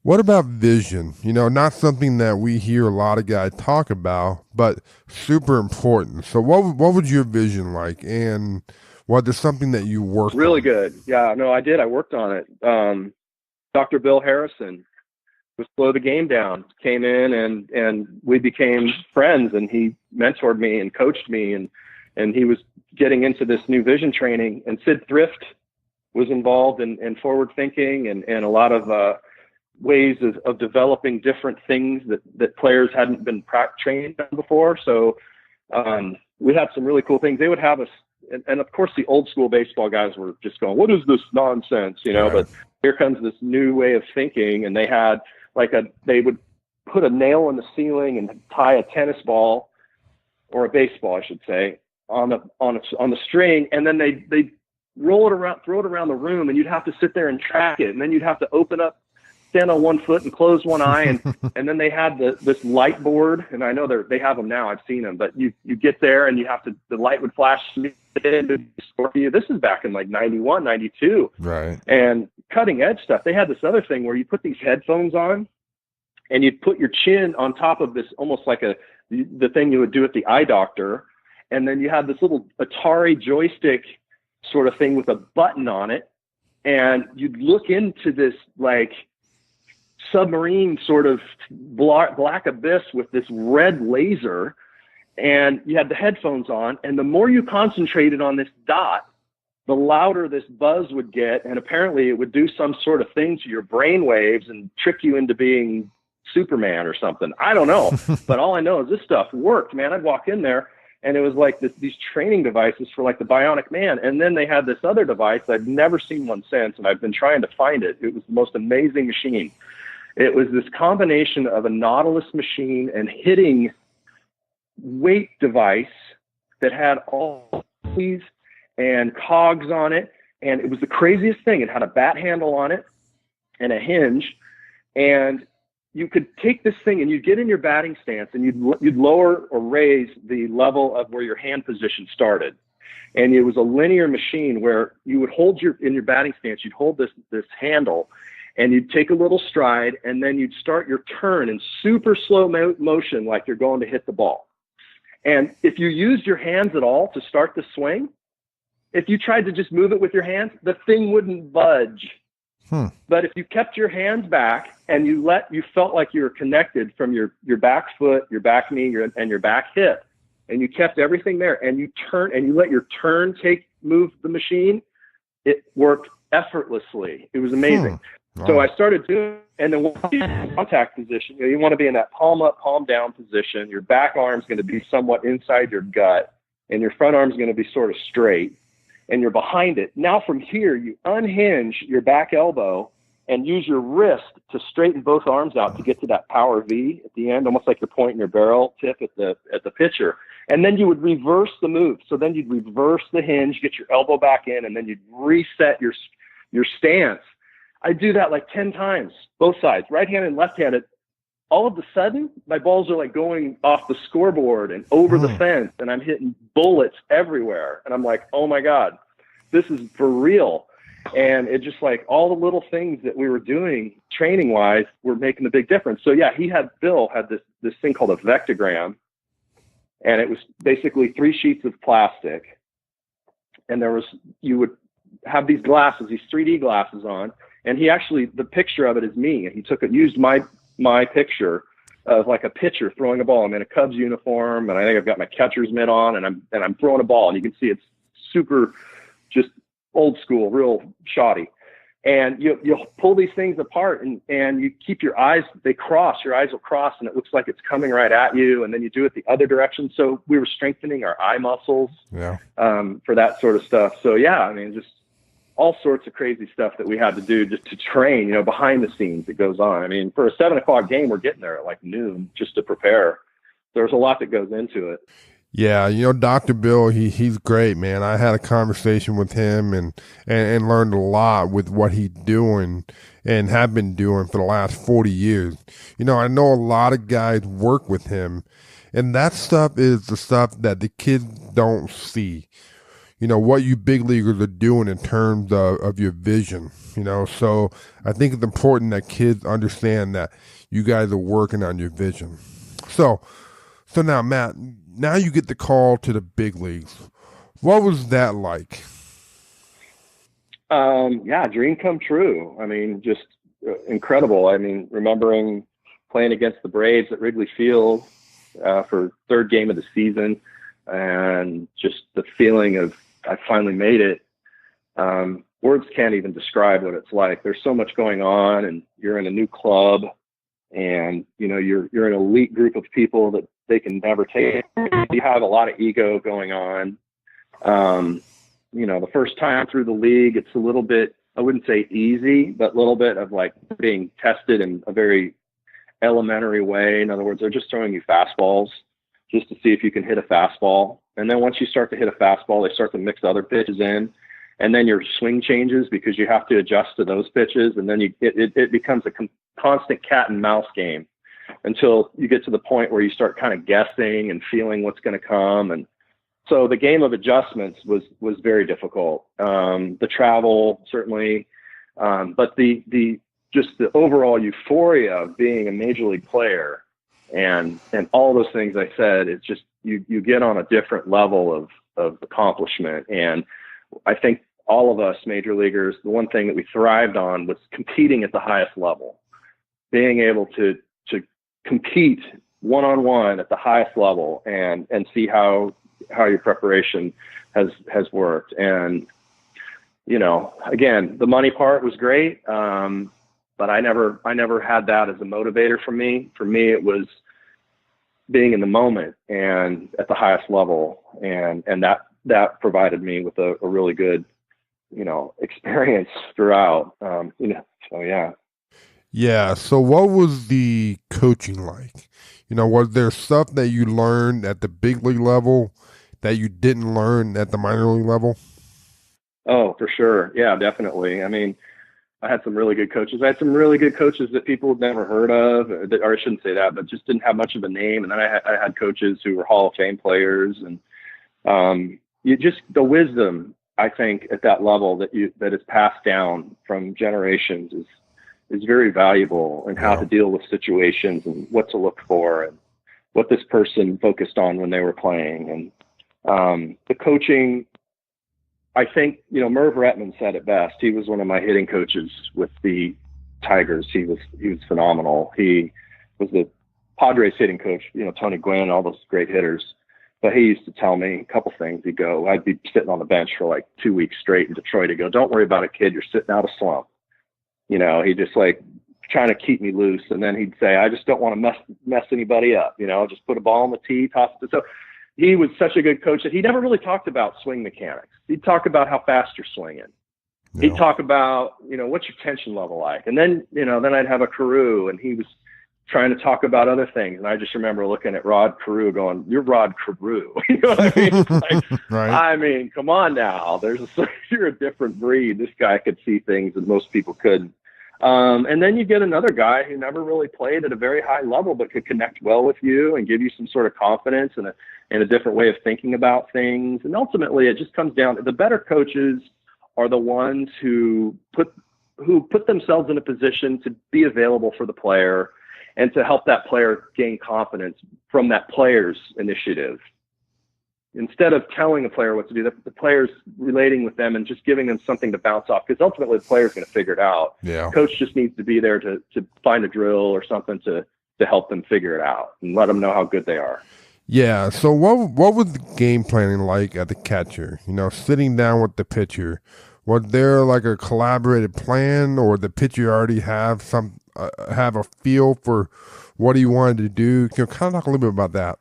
What about vision? Not something that we hear a lot of guys talk about, but super important. So what was your vision like? And was there something that you worked really on? Good. Yeah, no, I did. I worked on it. Dr. Bill Harrison was Slow the Game Down, came in and we became friends, and he mentored me and coached me, and he was getting into this new vision training, and Sid Thrift was involved in forward thinking and a lot of ways of developing different things that players hadn't been trained on before. So we had some really cool things. They would have us, and of course the old school baseball guys were just going, what is this nonsense, but here comes this new way of thinking. And they had they would put a nail in the ceiling and tie a tennis ball, or a baseball, I should say, on the string. And then they roll it around, throw it around the room, and you'd have to sit there and track it. And then you'd have to open up stand on one foot and close one eye. And then they had this light board, and I know they have them now. I've seen them, but you get there and you have to, the light would flash for you. This is back in like 91, 92. Right. And cutting edge stuff. They had this other thing where you put these headphones on and you'd put your chin on top of this, almost like the thing you would do at the eye doctor. And then you had this little Atari joystick sort of thing with a button on it. And you'd look into this like submarine sort of black abyss with this red laser. And you had the headphones on. And the more you concentrated on this dot, the louder this buzz would get. And apparently it would do some sort of thing to your brain waves and trick you into being Superman or something. I don't know. But all I know is this stuff worked, man. I'd walk in there and it was like these training devices for like the Bionic Man. And then they had this other device. I've never seen one since, and I've been trying to find it. It was the most amazing machine. It was this combination of a Nautilus machine and hitting weight device that had all these and cogs on it. And it was the craziest thing. It had a bat handle on it and a hinge. And you could take this thing and you'd get in your batting stance and you'd lower or raise the level of where your hand position started. And it was a linear machine where you would hold in your batting stance, you'd hold this handle and you'd take a little stride and then you'd start your turn in super slow motion like you're going to hit the ball. And if you used your hands at all to start the swing, if you tried to just move it with your hands, the thing wouldn't budge. But if you kept your hands back and you felt like you were connected from your back foot, your back knee, and your back hip, and you kept everything there and you let your turn move the machine, it worked effortlessly. It was amazing. Wow. So I started doing, and then contact position, you want to be in that palm up, palm down position. Your back arm's going to be somewhat inside your gut and your front arm's going to be sort of straight. And you're behind it. Now from here, you unhinge your back elbow and use your wrist to straighten both arms out to get to that power V at the end, almost like you're pointing your barrel tip at the pitcher. And then you would reverse the move. So then you'd reverse the hinge, get your elbow back in, and then you'd reset your stance. I do that like 10 times, both sides, right-handed and left-handed. All of a sudden, my balls are like going off the scoreboard and over the fence, and I'm hitting bullets everywhere. And I'm like, oh my God, this is for real. And it just like all the little things that we were doing training wise were making the big difference. So yeah, Bill had this thing called a vectogram, and it was basically 3 sheets of plastic. And you would have these glasses, these 3D glasses on. And the picture of it is me. And he used my picture of like a pitcher throwing a ball. I'm in a Cubs uniform, and I think I've got my catcher's mitt on, and I'm throwing a ball, and you can see it's super, just old school, real shoddy. And you'll pull these things apart, and you keep your eyes will cross, and it looks like it's coming right at you. And then you do it the other direction. So we were strengthening our eye muscles for that sort of stuff. So yeah, I mean, just all sorts of crazy stuff that we had to do just to train, behind the scenes that goes on. I mean, for a 7:00 game, we're getting there at like noon just to prepare. There's a lot that goes into it. Yeah, Dr. Bill, he's great, man. I had a conversation with him and learned a lot with what he's doing and have been doing for the last 40 years. I know a lot of guys work with him, and that stuff is the stuff that the kids don't see. What you big leaguers are doing in terms of your vision, So I think it's important that kids understand that you guys are working on your vision. So now, Matt, now you get the call to the big leagues. What was that like? Yeah, dream come true. I mean, just incredible. I mean, remembering playing against the Braves at Wrigley Field for third game of the season, and just the feeling of I finally made it. Words can't even describe what it's like. There's so much going on, and you're in a new club, and you're an elite group of people that they can never take. You have a lot of ego going on. The first time through the league, it's a little bit, I wouldn't say easy, but a little bit of like being tested in a very elementary way. In other words, they're just throwing you fastballs just to see if you can hit a fastball. And then once you start to hit a fastball, they start to mix other pitches in, and then your swing changes because you have to adjust to those pitches. And then it becomes constant cat and mouse game until you get to the point where you start kind of guessing and feeling what's going to come. And so the game of adjustments was very difficult. The travel, certainly, but the just the overall euphoria of being a major league player and all those things I said, it's just, you get on a different level of accomplishment. And I think all of us major leaguers, the one thing that we thrived on was competing at the highest level, being able to compete one-on-one at the highest level and see how your preparation has worked. And, you know, again, the money part was great. But I never had that as a motivator for me. For me, it was being in the moment and at the highest level. And that provided me with a really good, you know, experience throughout, you know, so yeah. Yeah. So what was the coaching like? You know, was there stuff that you learned at the big league level that you didn't learn at the minor league level? Oh, for sure. Yeah, definitely. I mean, I had some really good coaches. I had some really good coaches that people had never heard of, or I shouldn't say that, but just didn't have much of a name. And then I had coaches who were Hall of Fame players, and you just, the wisdom, I think, at that level that is passed down from generations is very valuable, and how to deal with situations and what to look for and what this person focused on when they were playing. And the coaching, I think, you know, Merv Retman said it best. He was one of my hitting coaches with the Tigers. He was phenomenal. He was the Padres hitting coach, you know, Tony Gwynn, all those great hitters. But he used to tell me a couple things. He'd go, I'd be sitting on the bench for like 2 weeks straight in Detroit. He'd go, don't worry about it, kid. You're sitting out a slump. You know, he just like trying to keep me loose. And then he'd say, I just don't want to mess anybody up. You know, just put a ball on the tee, toss it. So he was such a good coach that he never really talked about swing mechanics. He'd talk about how fast you're swinging. Yeah. He'd talk about, you know, what's your tension level like? And then, you know, then I'd have a Carew, and he was trying to talk about other things. And I just remember looking at Rod Carew going, you're Rod Carew. You know what I mean? It's like, right. I mean, come on now. You're a different breed. This guy could see things that most people couldn't. And then you get another guy who never really played at a very high level, but could connect well with you and give you some sort of confidence and a different way of thinking about things. And ultimately, it just comes down to the better coaches are the ones who put themselves in a position to be available for the player and to help that player gain confidence from that player's initiative. Instead of telling a player what to do, the player's relating with them and just giving them something to bounce off, because ultimately the player's going to figure it out. Yeah. Coach just needs to be there to find a drill or something to help them figure it out and let them know how good they are. Yeah. So what was the game planning like at the catcher? You know, sitting down with the pitcher, was there like a collaborated plan, or the pitcher already have a feel for what he wanted to do? Can you kind of talk a little bit about that?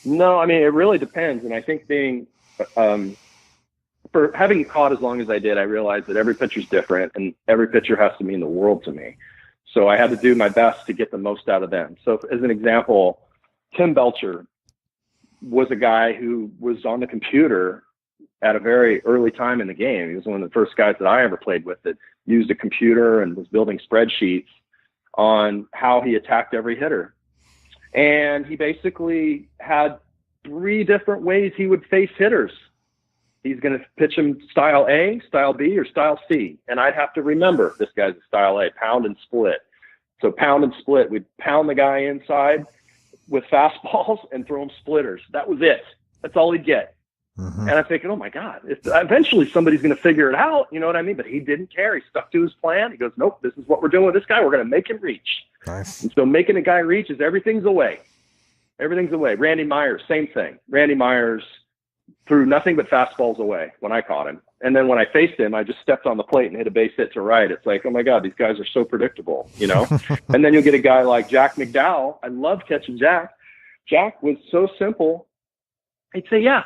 No, I mean, it really depends. And I think for having caught as long as I did, I realized that every pitcher's different and every pitcher has to mean the world to me. So I had to do my best to get the most out of them. So as an example, Tim Belcher was a guy who was on the computer at a very early time in the game. He was one of the first guys that I ever played with that used a computer and was building spreadsheets on how he attacked every hitter. And he basically had 3 different ways he would face hitters. He's going to pitch him style A, style B, or style C. And I'd have to remember this guy's a style A, pound and split. So pound and split, we'd pound the guy inside with fastballs and throw him splitters. That was it. That's all he'd get. Mm-hmm. And I'm thinking, oh my God, eventually somebody's going to figure it out. You know what I mean? But he didn't care. He stuck to his plan. He goes, nope, this is what we're doing with this guy. We're going to make him reach. Nice. And so making a guy reach is everything's away. Everything's away. Randy Myers, same thing. Randy Myers threw nothing but fastballs away when I caught him. And then when I faced him, I just stepped on the plate and hit a base hit to right. It's like, oh my God, these guys are so predictable, you know? And then you'll get a guy like Jack McDowell. I love catching Jack. Jack was so simple. He'd say, yeah,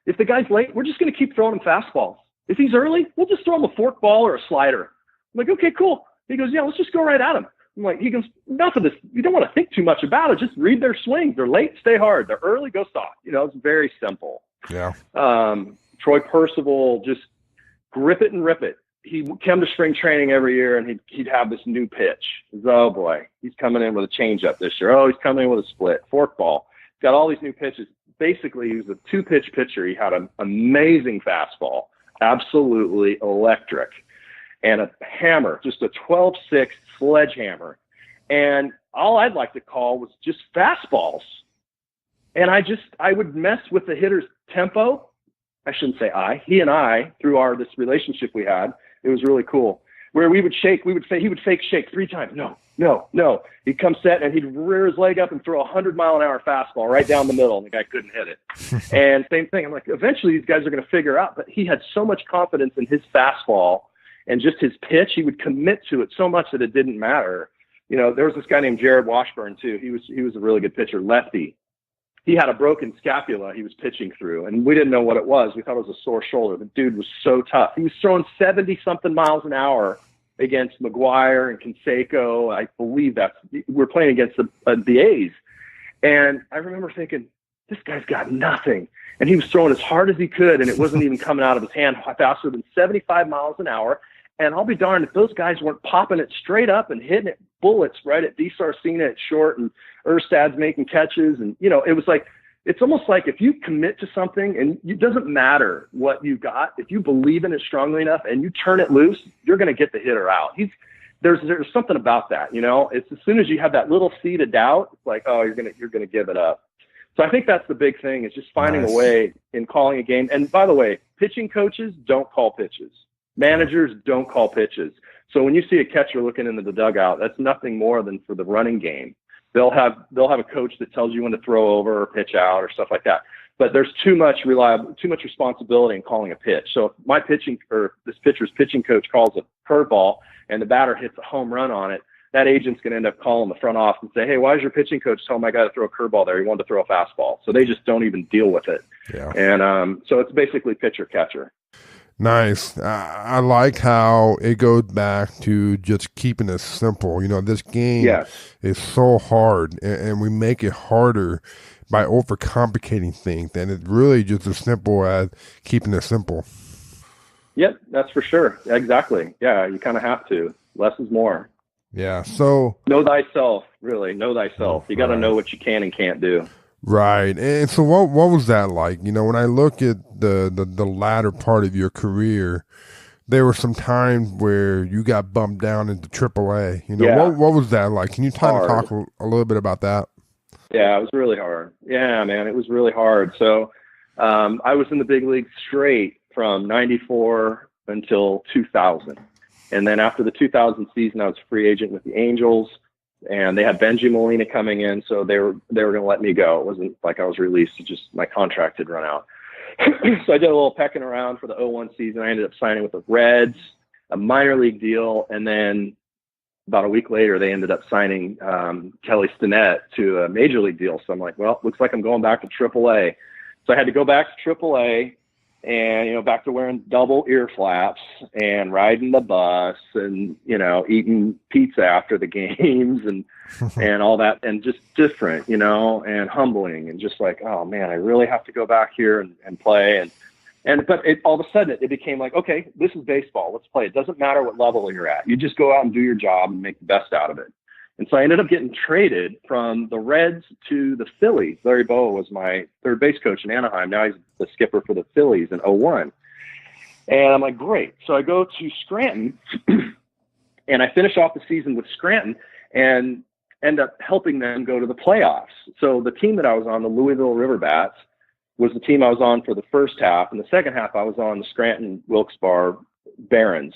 if the guy's late, we're just going to keep throwing him fastballs. If he's early, we'll just throw him a fork ball or a slider. I'm like, okay, cool. He goes, yeah, let's just go right at him. I'm like, he goes, enough of this. You don't want to think too much about it. Just read their swings. They're late, stay hard. They're early, go soft. You know, it's very simple. Yeah. Troy Percival, just grip it and rip it. he came to spring training every year, and he'd have this new pitch. Oh boy, he's coming in with a changeup this year. Oh, he's coming in with a split, forkball. He's got all these new pitches. Basically, he was a 2-pitch pitcher. He had an amazing fastball, absolutely electric, and a hammer, just a 12-6 sledgehammer. And all I'd like to call was just fastballs. And I would mess with the hitter's tempo. I shouldn't say he and I, through this relationship we had, it was really cool. Where he would fake shake 3 times. No. He'd come set and he'd rear his leg up and throw a 100-mile-an-hour fastball right down the middle, and the guy couldn't hit it. And same thing. I'm like, eventually these guys are going to figure out. But he had so much confidence in his fastball and just his pitch. He would commit to it so much that it didn't matter. You know, there was this guy named Jared Washburn too. He was a really good pitcher, lefty. He had a broken scapula he was pitching through, and we didn't know what it was. We thought it was a sore shoulder. The dude was so tough. He was throwing 70-something miles an hour against McGuire and Canseco. I believe we're playing against the A's. And I remember thinking, this guy's got nothing. And he was throwing as hard as he could, and it wasn't even coming out of his hand faster than 75 miles an hour. And I'll be darned if those guys weren't popping it straight up and hitting it bullets right at D. Sarcina at short, and Erstad's making catches. And, you know, it was like, it's almost like if you commit to something, and it doesn't matter what you got, if you believe in it strongly enough and you turn it loose, you're going to get the hitter out. There's something about that, you know. It's as soon as you have that little seed of doubt, it's like, oh, you're gonna give it up. So I think that's the big thing, is just finding a way in calling a game. And by the way, pitching coaches don't call pitches. Managers don't call pitches. So when you see a catcher looking into the dugout, that's nothing more than for the running game. They'll have a coach that tells you when to throw over or pitch out or stuff like that. But there's too much responsibility in calling a pitch. So if my this pitcher's pitching coach calls a curveball and the batter hits a home run on it, that agent's going to end up calling the front office and say, hey, why is your pitching coach telling my guy to throw a curveball there? He wanted to throw a fastball. So they just don't even deal with it. Yeah. And so it's basically pitcher catcher. Nice. I like how it goes back to just keeping it simple. You know, this game is so hard, and we make it harder by overcomplicating things. And it's really just as simple as keeping it simple. Yep, that's for sure. Exactly. Yeah, you kind of have to. Less is more. Yeah. So know thyself, really. Know thyself. You got to know what you can and can't do. Right. And so what was that like? You know, when I look at the latter part of your career, there were some times where you got bumped down into AAA. You know, what was that like? Can you talk a little bit about that? Yeah, it was really hard. Yeah, man, it was really hard. So I was in the big league straight from 94 until 2000. And then after the 2000 season, I was a free agent with the Angels. And they had Benji Molina coming in, so they were going to let me go. It wasn't like I was released; it just my contract had run out. So I did a little pecking around for the 01 season. I ended up signing with the Reds, a minor league deal, and then about a week later, they ended up signing Kelly Stinnett to a major league deal. So I'm like, well, looks like I'm going back to AAA. So I had to go back to AAA. And, you know, back to wearing double ear flaps and riding the bus and, you know, eating pizza after the games and all that, and just different, you know, and humbling, and just like, oh man, I really have to go back here and play. But all of a sudden it became like, okay, this is baseball. Let's play. It doesn't matter what level you're at. You just go out and do your job and make the best out of it. And so I ended up getting traded from the Reds to the Phillies. Larry Bowa was my third base coach in Anaheim. Now he's the skipper for the Phillies in 01. And I'm like, great. So I go to Scranton and I finish off the season with Scranton and end up helping them go to the playoffs. So the team that I was on, the Louisville Riverbats, was the team I was on for the first half. And the second half, I was on the Scranton Wilkes-Barre Barons.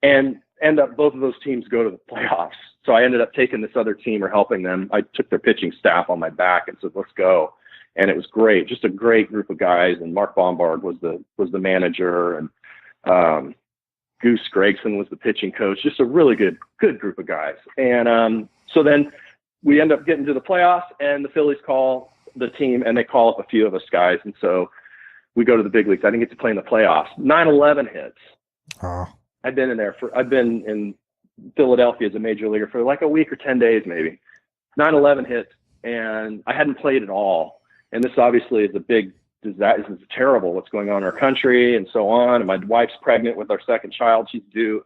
And end up both of those teams go to the playoffs. So I ended up taking this other team or helping them. I took their pitching staff on my back and said, let's go. And it was great. Just a great group of guys. And Mark Bombard was the manager, and Goose Gregson was the pitching coach. Just a really good group of guys. And so then we end up getting to the playoffs, and the Phillies call the team, and they call up a few of us guys. And so we go to the big leagues. I didn't get to play in the playoffs. 9/11 hits. Oh. I've been in Philadelphia as a major leaguer for like a week or 10 days, maybe. 9/11 hit, and I hadn't played at all. And this obviously is a big this is terrible. What's going on in our country and so on. And my wife's pregnant with our second child. She's due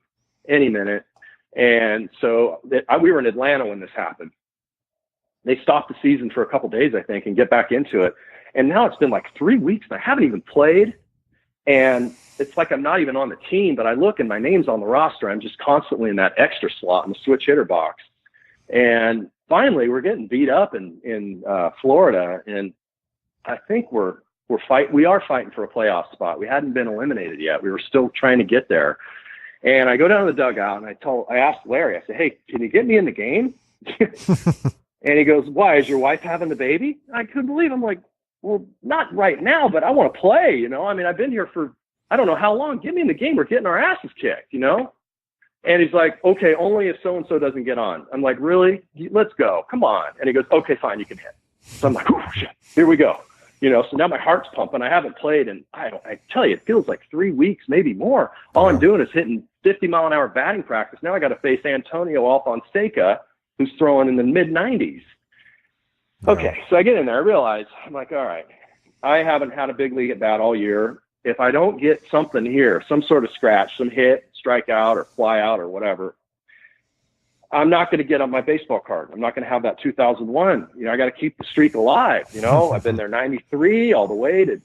any minute. And so we were in Atlanta when this happened. They stopped the season for a couple days, I think, and get back into it. And now it's been like 3 weeks and I haven't even played. And it's like I'm not even on the team, but I look and my name's on the roster. I'm just constantly in that extra slot in the switch hitter box. And finally, we're getting beat up in Florida. And I think we are fighting for a playoff spot. We hadn't been eliminated yet. We were still trying to get there. And I go down to the dugout and I asked Larry, I said, hey, can you get me in the game? And he goes, why, is your wife having the baby? I couldn't believe it. I'm like, well, not right now, but I want to play, you know? I mean, I've been here for, I don't know how long. Get me in the game. We're getting our asses kicked, you know? And he's like, okay, only if so-and-so doesn't get on. I'm like, really? Let's go. Come on. And he goes, okay, fine, you can hit. So I'm like, oh, shit, here we go. You know, so now my heart's pumping. I haven't played, and I tell you, it feels like 3 weeks, maybe more. All I'm doing is hitting 50-mile-an-hour batting practice. Now I got to face Antonio Alfonseca, who's throwing in the mid-90s. Okay, so I get in there. I realize, I'm like, all right, I haven't had a big league at bat all year. If I don't get something here, some sort of scratch, some hit, strike out, or fly out, or whatever, I'm not going to get on my baseball card. I'm not going to have that 2001. You know, I got to keep the streak alive. You know, I've been there 93 all the way to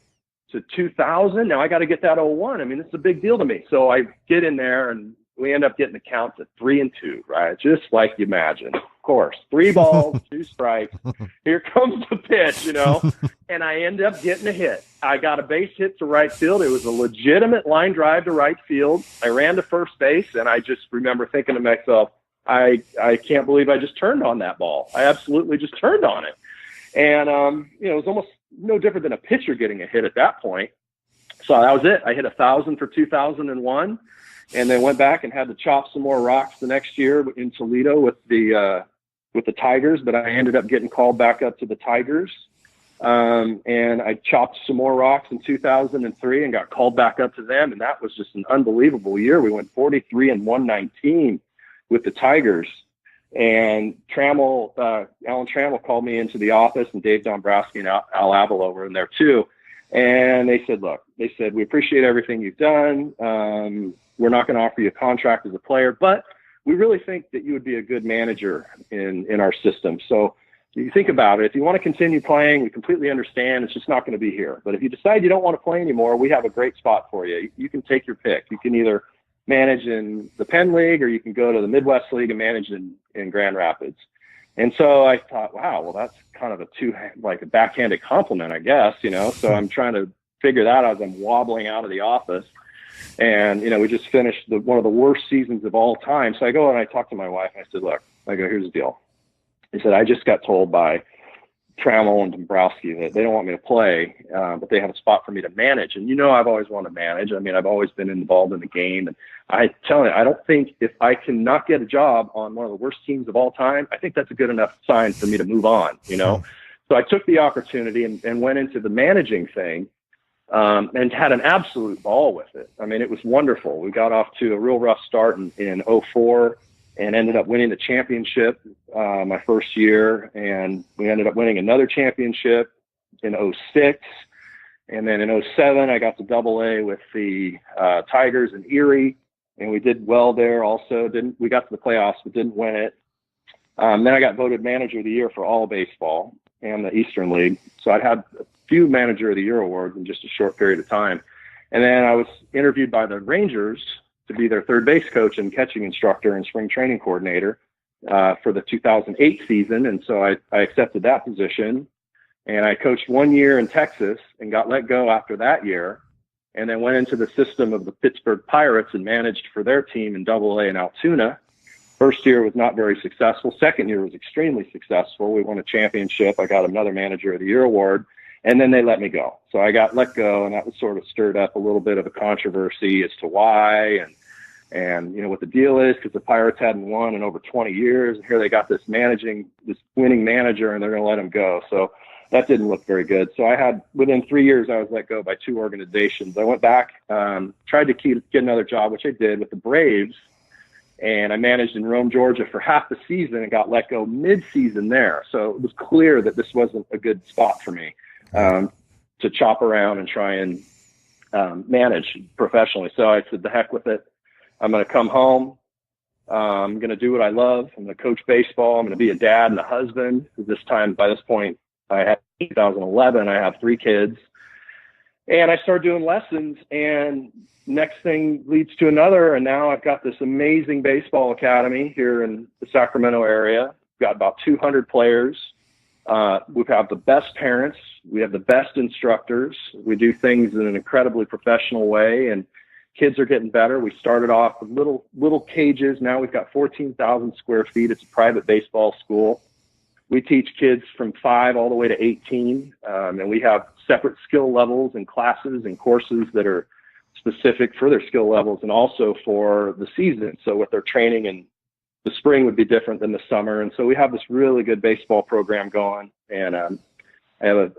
2000. Now I got to get that 01. I mean, it's a big deal to me. So I get in there and we end up getting the counts at 3-2, right? Just like you imagine. Of course, 3 balls, 2 strikes. Here comes the pitch, you know, and I end up getting a hit. I got a base hit to right field. It was a legitimate line drive to right field. I ran to first base, and I just remember thinking to myself, I can't believe I just turned on that ball. I absolutely just turned on it. And, you know, it was almost no different than a pitcher getting a hit at that point. So that was it. I hit 1,000 for 2001 and then went back and had to chop some more rocks the next year in Toledo with the Tigers, but I ended up getting called back up to the Tigers. And I chopped some more rocks in 2003 and got called back up to them. And that was just an unbelievable year. We went 43-119 with the Tigers, and Alan Trammell called me into the office, and Dave Dombrowski and Al Avila were in there too. And they said, look, we appreciate everything you've done. We're not going to offer you a contract as a player, but we really think that you would be a good manager in our system. So you think about it. If you want to continue playing, we completely understand. It's just not going to be here. But if you decide you don't want to play anymore, we have a great spot for you. You can take your pick. You can either manage in the Penn League, or you can go to the Midwest League and manage in Grand Rapids. And so I thought, wow, well, that's kind of a backhanded compliment, I guess, you know? So I'm trying to figure that out as I'm wobbling out of the office. And, you know, we just finished one of the worst seasons of all time. So I go and I talk to my wife and I said, look, here's the deal. I said, I just got told by Trammell and Dombrowski that they don't want me to play, but they have a spot for me to manage. And, you know, I've always wanted to manage. I mean, I've always been involved in the game. And I tell you, I don't think if I can not get a job on one of the worst teams of all time, I think that's a good enough sign for me to move on, you know? So I took the opportunity and went into the managing thing, and had an absolute ball with it. I mean, it was wonderful. We got off to a real rough start in 04 and ended up winning the championship my first year. And we ended up winning another championship in 06. And then in 07, I got to AA with the Tigers in Erie, and we did well there also. We got to the playoffs, but didn't win it. Then I got voted manager of the year for all baseball and the Eastern League. So I'd had a few manager of the year awards in just a short period of time. And then I was interviewed by the Rangers to be their third base coach and catching instructor and spring training coordinator for the 2008 season. And so I accepted that position, and I coached 1 year in Texas and got let go after that year, and then went into the system of the Pittsburgh Pirates and managed for their team in AA in Altoona. First year was not very successful. Second year was extremely successful. We won a championship. I got another manager of the year award. And then they let me go. So I got let go, and that was sort of stirred up a little bit of a controversy as to why and you know what the deal is, because the Pirates hadn't won in over 20 years. And here they got this winning manager, and they're going to let him go. So that didn't look very good. So within 3 years, I was let go by 2 organizations. I went back, tried to get another job, which I did with the Braves. And I managed in Rome, Georgia for half the season and got let go mid-season there. So it was clear that this wasn't a good spot for me. to chop around and try and manage professionally. So I said, the heck with it. I'm going to come home. I'm going to do what I love. I'm going to coach baseball. I'm going to be a dad and a husband. By this point, I had 2011. I have 3 kids. And I started doing lessons, and next thing leads to another. And now I've got this amazing baseball academy here in the Sacramento area. We've got about 200 players. We have the best parents. We have the best instructors. We do things in an incredibly professional way, and kids are getting better. We started off with little cages. Now we've got 14,000 square feet. It's a private baseball school. We teach kids from 5 all the way to 18, and we have separate skill levels and classes and courses that are specific for their skill levels and also for the season. So with their training in the spring would be different than the summer. And so we have this really good baseball program going. And I have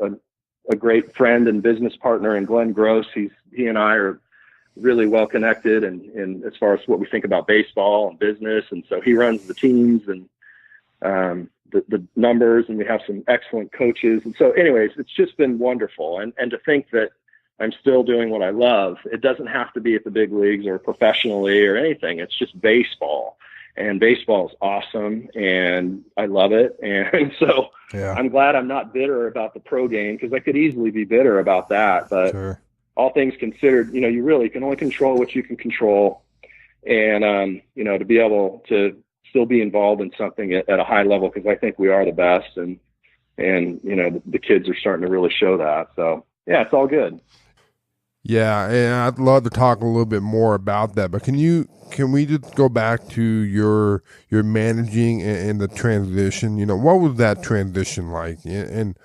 a great friend and business partner in Glenn Gross. He and I are really well connected and as far as what we think about baseball and business. And so he runs the teams and the numbers, and we have some excellent coaches. And so anyways, it's just been wonderful. And to think that I'm still doing what I love. It doesn't have to be at the big leagues or professionally or anything. It's just baseball, and baseball is awesome, and I love it. And so I'm glad I'm not bitter about the pro game, because I could easily be bitter about that. But all things considered, you really can only control what you can control. And, to be able to still be involved in something at a high level, because I think we are the best, and the kids are starting to really show that. So yeah, it's all good. Yeah, and I'd love to talk a little bit more about that, but can we just go back to your managing and the transition? What was that transition like, and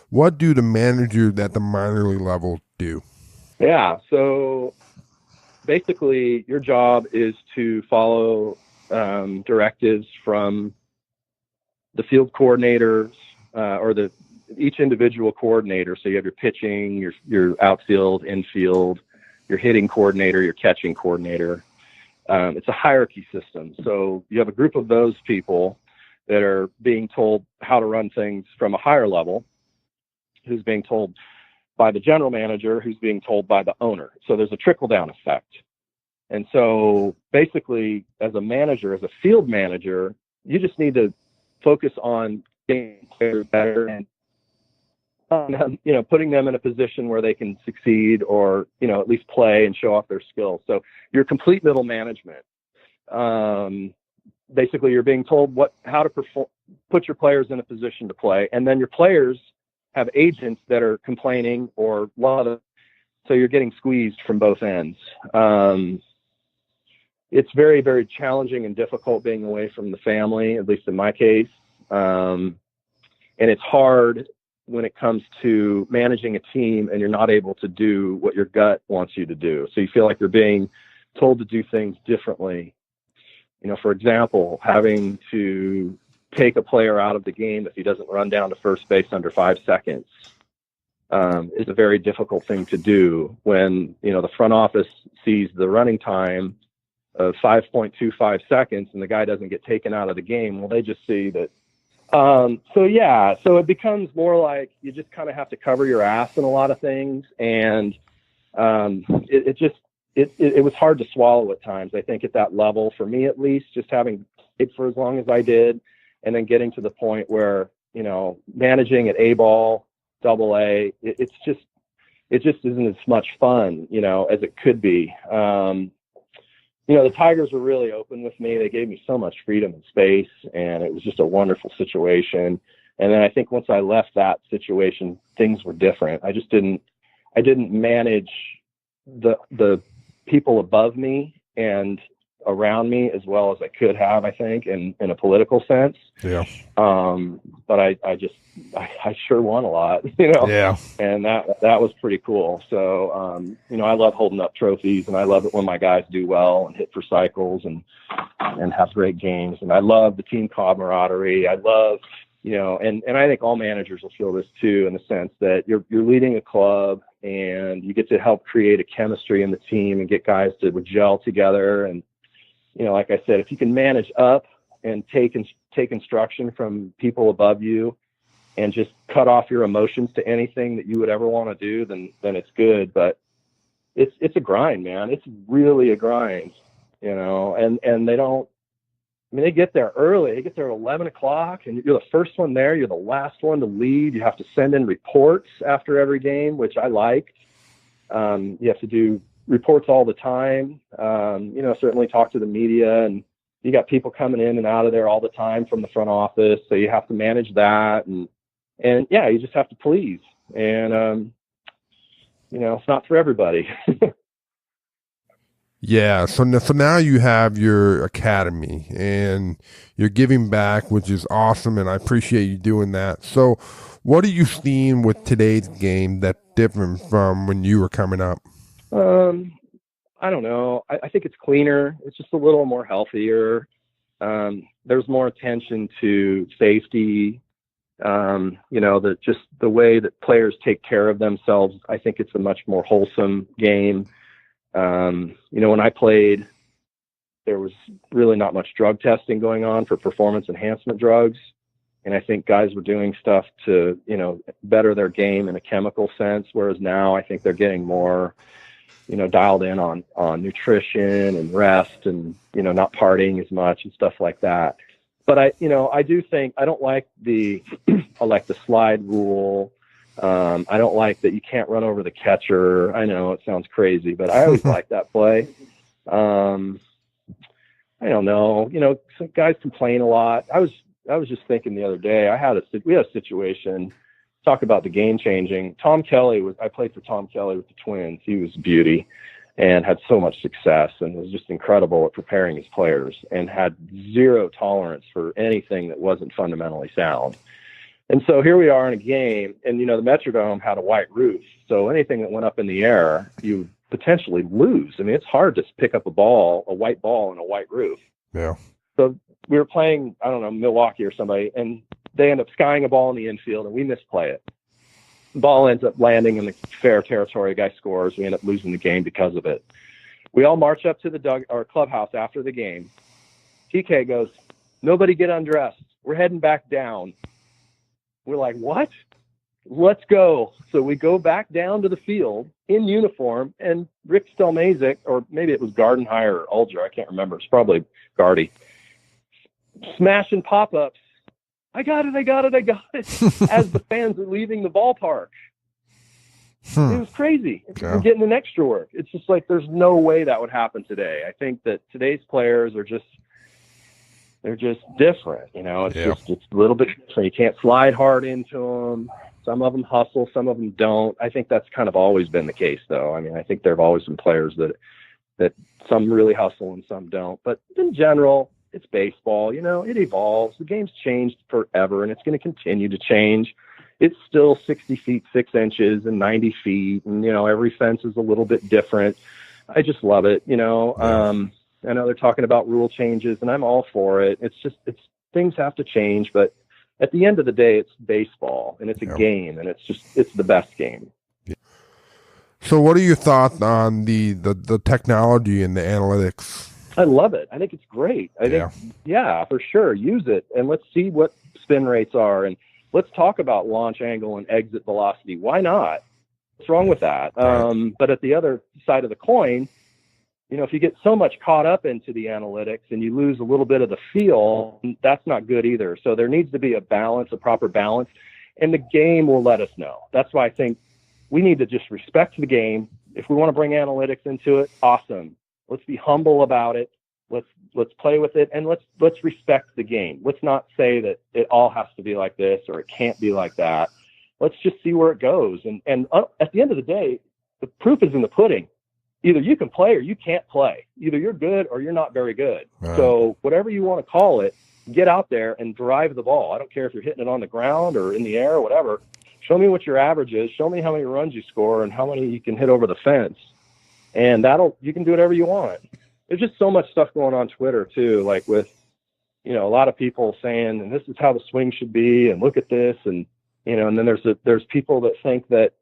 what do the managers at the minor league level do? Yeah, so basically your job is to follow directives from the field coordinators or each individual coordinator. So you have your pitching, your outfield, infield, your hitting coordinator, your catching coordinator. It's a hierarchy system. So you have a group of those people that are being told how to run things from a higher level, who's being told by the general manager, who's being told by the owner. So there's a trickle-down effect. And so basically, as a manager, as a field manager, you just need to focus on getting players better and putting them in a position where they can succeed or, at least play and show off their skills. So you're complete middle management. Basically, you're being told how to put your players in a position to play. And then your players have agents that are complaining or so you're getting squeezed from both ends. It's very, very challenging and difficult being away from the family, at least in my case. And it's hard when it comes to managing a team and you're not able to do what your gut wants you to do. So you feel like you're being told to do things differently. For example, having to take a player out of the game if he doesn't run down to first base under 5 seconds is a very difficult thing to do when, the front office sees the running time of 5.25 seconds and the guy doesn't get taken out of the game. Well, they just see that. So it becomes more like you just kind of have to cover your ass in a lot of things. And it was hard to swallow at times, I think, at that level, for me at least, just having played for as long as I did, and then getting to the point where, managing at A ball, double A, it just isn't as much fun, as it could be. The Tigers were really open with me. They gave me so much freedom and space, and it was just a wonderful situation. And then I think once I left that situation, things were different. I didn't manage the people above me and around me as well as I could have, I think, in a political sense. Yeah. But I sure won a lot, Yeah. And that was pretty cool. So, I love holding up trophies, and I love it when my guys do well and hit for cycles and have great games. And I love the team camaraderie. I love, and I think all managers will feel this too, in the sense that you're leading a club and you get to help create a chemistry in the team and get guys to gel together. And, like I said, if you can manage up and take instruction from people above you and just cut off your emotions to anything that you would ever want to do, then it's good. But it's a grind, man. It's really a grind, and they don't, I mean, they get there early. They get there at 11 o'clock, and you're the first one there. You're the last one to leave. You have to send in reports after every game, which I liked. You have to do reports all the time. Certainly talk to the media, and you got people coming in and out of there all the time from the front office. So you have to manage that. And yeah, you just have to please. And, it's not for everybody. Yeah, so now you have your academy and you're giving back, which is awesome, and I appreciate you doing that. So what are you seeing with today's game that's different from when you were coming up? I don't know. I think it's cleaner. It's just a little more healthier. There's more attention to safety. The way that players take care of themselves. I think it's a much more wholesome game. When I played, there was really not much drug testing going on for performance enhancement drugs. And I think guys were doing stuff to, better their game in a chemical sense. Whereas now I think they're getting more, dialed in on nutrition and rest and, not partying as much and stuff like that. But I do think I don't like the slide rule. I don't like that you can't run over the catcher. I know it sounds crazy, but I always like that play. I don't know. Some guys complain a lot. I was just thinking the other day, we had a situation, talk about the game changing. I played for Tom Kelly with the Twins. He was a beauty and had so much success and was just incredible at preparing his players and had zero tolerance for anything that wasn't fundamentally sound. And so here we are in a game, and, the Metrodome had a white roof. So anything that went up in the air, you potentially lose. I mean, it's hard to pick up a white ball on a white roof. Yeah. So we were playing, I don't know, Milwaukee or somebody, and they end up skying a ball in the infield, and we misplay it. The ball ends up landing in the fair territory. A guy scores. We end up losing the game because of it. We all march up to the clubhouse after the game. TK goes, "Nobody get undressed. We're heading back down." We're like, "What? Let's go." So we go back down to the field in uniform, and Rick Stelmazik, or maybe it was Gardenhire or Ulger, I can't remember. It's probably Gardy, smashing pop-ups. I got it, as the fans are leaving the ballpark. It was crazy. We're getting an extra work. It's just like there's no way that would happen today. I think that today's players are they're just different. It's a little bit different. You can't slide hard into them. Some of them hustle, some of them don't. I think that's kind of always been the case, though. I mean, I think there have always been players that some really hustle and some don't. But in general, it's baseball. It evolves. The game's changed forever, and it's going to continue to change. It's still 60 feet, 6 inches and 90 feet. And, every fence is a little bit different. I just love it. I know they're talking about rule changes, and I'm all for it. It's things have to change, but at the end of the day, it's baseball, and it's a game, and it's the best game. So what are your thoughts on the technology and the analytics? I love it. I think it's great. I think, for sure. Use it, and let's see what spin rates are, and let's talk about launch angle and exit velocity. Why not? What's wrong with that? Right. But at the other side of the coin, if you get so much caught up into the analytics and you lose a little bit of the feel, that's not good either. So there needs to be a proper balance, and the game will let us know. That's why I think we need to just respect the game. If we want to bring analytics into it, awesome. Let's be humble about it. Let's play with it, and let's respect the game. Let's not say that it all has to be like this or it can't be like that. Let's just see where it goes. And at the end of the day, the proof is in the pudding. Either you can play or you can't play. Either you're good or you're not very good. Right. So whatever you want to call it, get out there and drive the ball. I don't care if you're hitting it on the ground or in the air or whatever. Show me what your average is. Show me how many runs you score and how many you can hit over the fence. And you can do whatever you want. There's just so much stuff going on Twitter too, like with, a lot of people saying, and this is how the swing should be, and look at this. And, and then there's people that think that,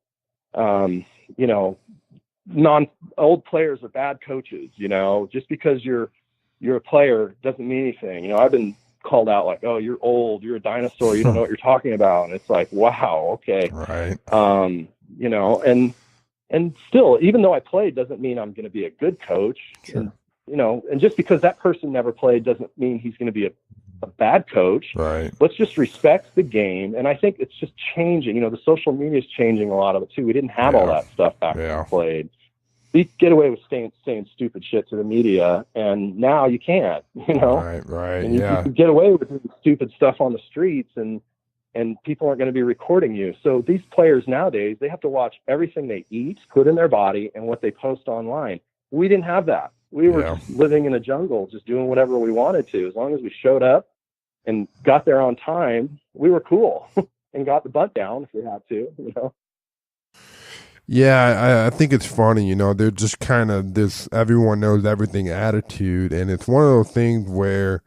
old players are bad coaches. Just because you're a player doesn't mean anything. I've been called out like, "Oh, you're old, you're a dinosaur, you don't know what you're talking about." And it's like, wow, okay. Right. You know, and still, even though I played doesn't mean I'm going to be a good coach. Sure. And, you know, and just because that person never played doesn't mean he's going to be a bad coach. Right. Let's just respect the game. And I think it's just changing. You know, the social media is changing a lot of it too. We didn't have all that stuff back when we played. We get away with saying stupid shit to the media, and now you can't, you know? Right. And you can get away with doing stupid stuff on the streets, and people aren't going to be recording you. So these players nowadays, they have to watch everything they eat, put in their body, and what they post online. We didn't have that. We were living in a jungle, just doing whatever we wanted to. As long as we showed up and got there on time, we were cool and got the butt down if we had to, you know? Yeah, I think it's funny, you know, they're just kind of this everyone knows everything attitude, and it's one of those things where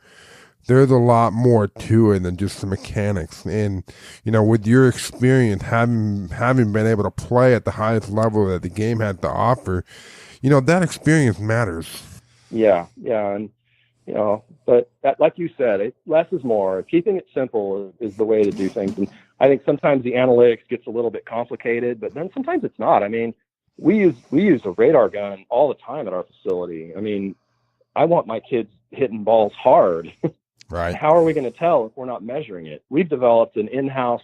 there's a lot more to it than just the mechanics. And, you know, with your experience, having been able to play at the highest level that the game had to offer, you know, that experience matters. Yeah. And, you know, but like you said, less is more. Keeping it simple is the way to do things. And I think sometimes the analytics gets a little bit complicated, but then sometimes it's not. I mean, we use a radar gun all the time at our facility. I mean, I want my kids hitting balls hard. Right. How are we going to tell if we're not measuring it? We've developed an in-house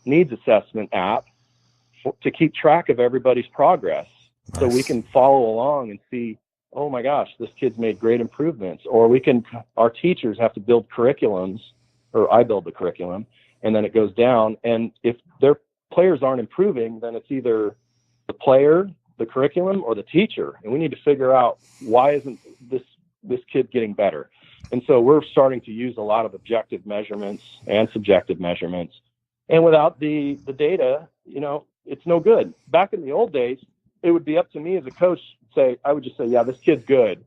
needs assessment app to keep track of everybody's progress. Nice. So we can follow along and see, oh my gosh, this kid's made great improvements. Or our teachers have to build curriculums, or I build the curriculum, and then it goes down. And if their players aren't improving, then it's either the player, the curriculum, or the teacher. And we need to figure out, why isn't this kid getting better? And so we're starting to use a lot of objective measurements and subjective measurements. And without the data, you know, it's no good. Back in the old days, it would be up to me as a coach I would just say, yeah, this kid's good.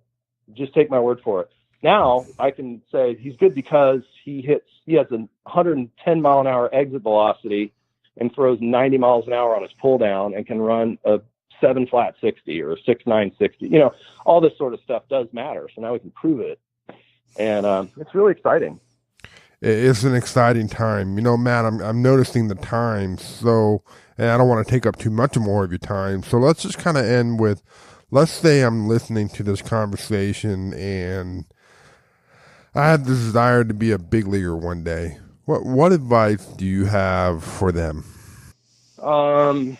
Just take my word for it. Now I can say he's good because he has a 110 mile an hour exit velocity and throws 90 miles an hour on his pull down and can run a 7 flat 60 or a 6.9 60. You know, all this sort of stuff does matter. So now we can prove it. And it's really exciting. It's an exciting time. You know, Matt, I'm noticing the time, so, and I don't want to take up too much more of your time. So let's just kind of end with, let's say I'm listening to this conversation and I had the desire to be a big leaguer one day. What advice do you have for them? Oh,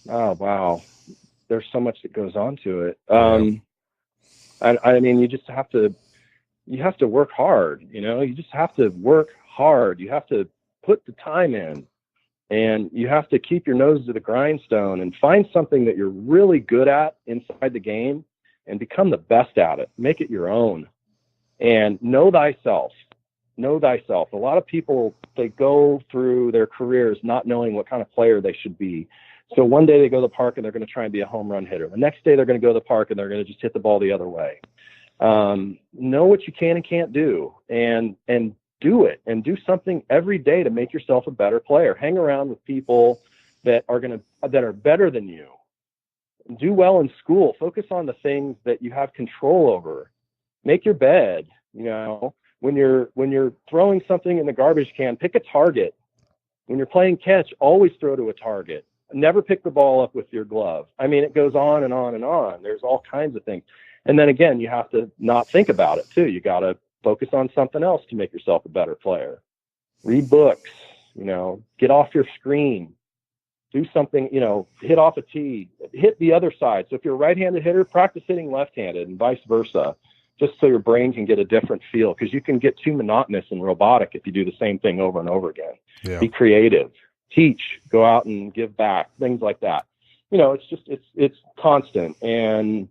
wow. There's so much that goes on to it. I mean, you just have to work hard, you know, you just have to work hard. You have to put the time in, and you have to keep your nose to the grindstone and find something that you're really good at inside the game and become the best at it. Make it your own, and know thyself. Know thyself. A lot of people, they go through their careers not knowing what kind of player they should be. So one day they go to the park and they're going to try and be a home run hitter. The next day they're going to go to the park and they're going to just hit the ball the other way. Know what you can and can't do, and do it, and do something every day to make yourself a better player. Hang around with people that are better than you. Do well in school. Focus on the things that you have control over. Make your bed. You know, when you're throwing something in the garbage can, pick a target. When you're playing catch, always throw to a target. Never pick the ball up with your glove. I mean, it goes on and on and on. There's all kinds of things. And then again, you have to not think about it too. You got to focus on something else to make yourself a better player. Read books, you know, get off your screen, do something, you know, hit off a tee, hit the other side. So if you're a right-handed hitter, practice hitting left-handed and vice versa, just so your brain can get a different feel, because you can get too monotonous and robotic if you do the same thing over and over again. Yeah. Be creative. Teach, go out and give back, things like that. You know, it's constant, and,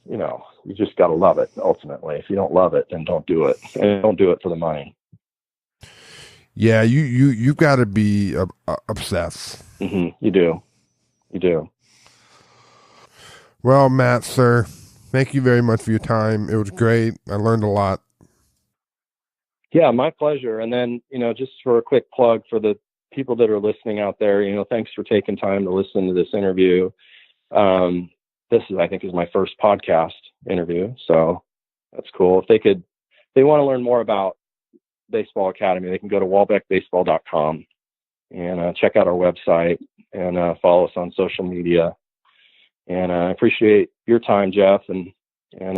you know, you just got to love it. Ultimately, if you don't love it, then don't do it, and don't do it for the money. Yeah. You've got to be obsessed. Mm-hmm. You do. Well, Matt, sir, thank you very much for your time. It was great. I learned a lot. Yeah, my pleasure. And then, you know, just for a quick plug for the people that are listening out there, you know, thanks for taking time to listen to this interview. This is, I think, is my first podcast interview, so that's cool. If they could they want to learn more about Baseball Academy, they can go to walbeckbaseball.com and check out our website and follow us on social media. And I appreciate your time, Geoff, and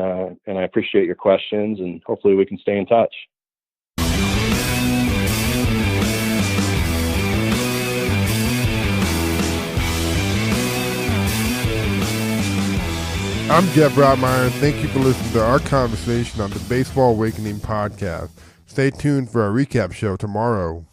I appreciate your questions, and hopefully we can stay in touch. I'm Geoff Rottmayer, and thank you for listening to our conversation on the Baseball Awakening podcast. Stay tuned for our recap show tomorrow.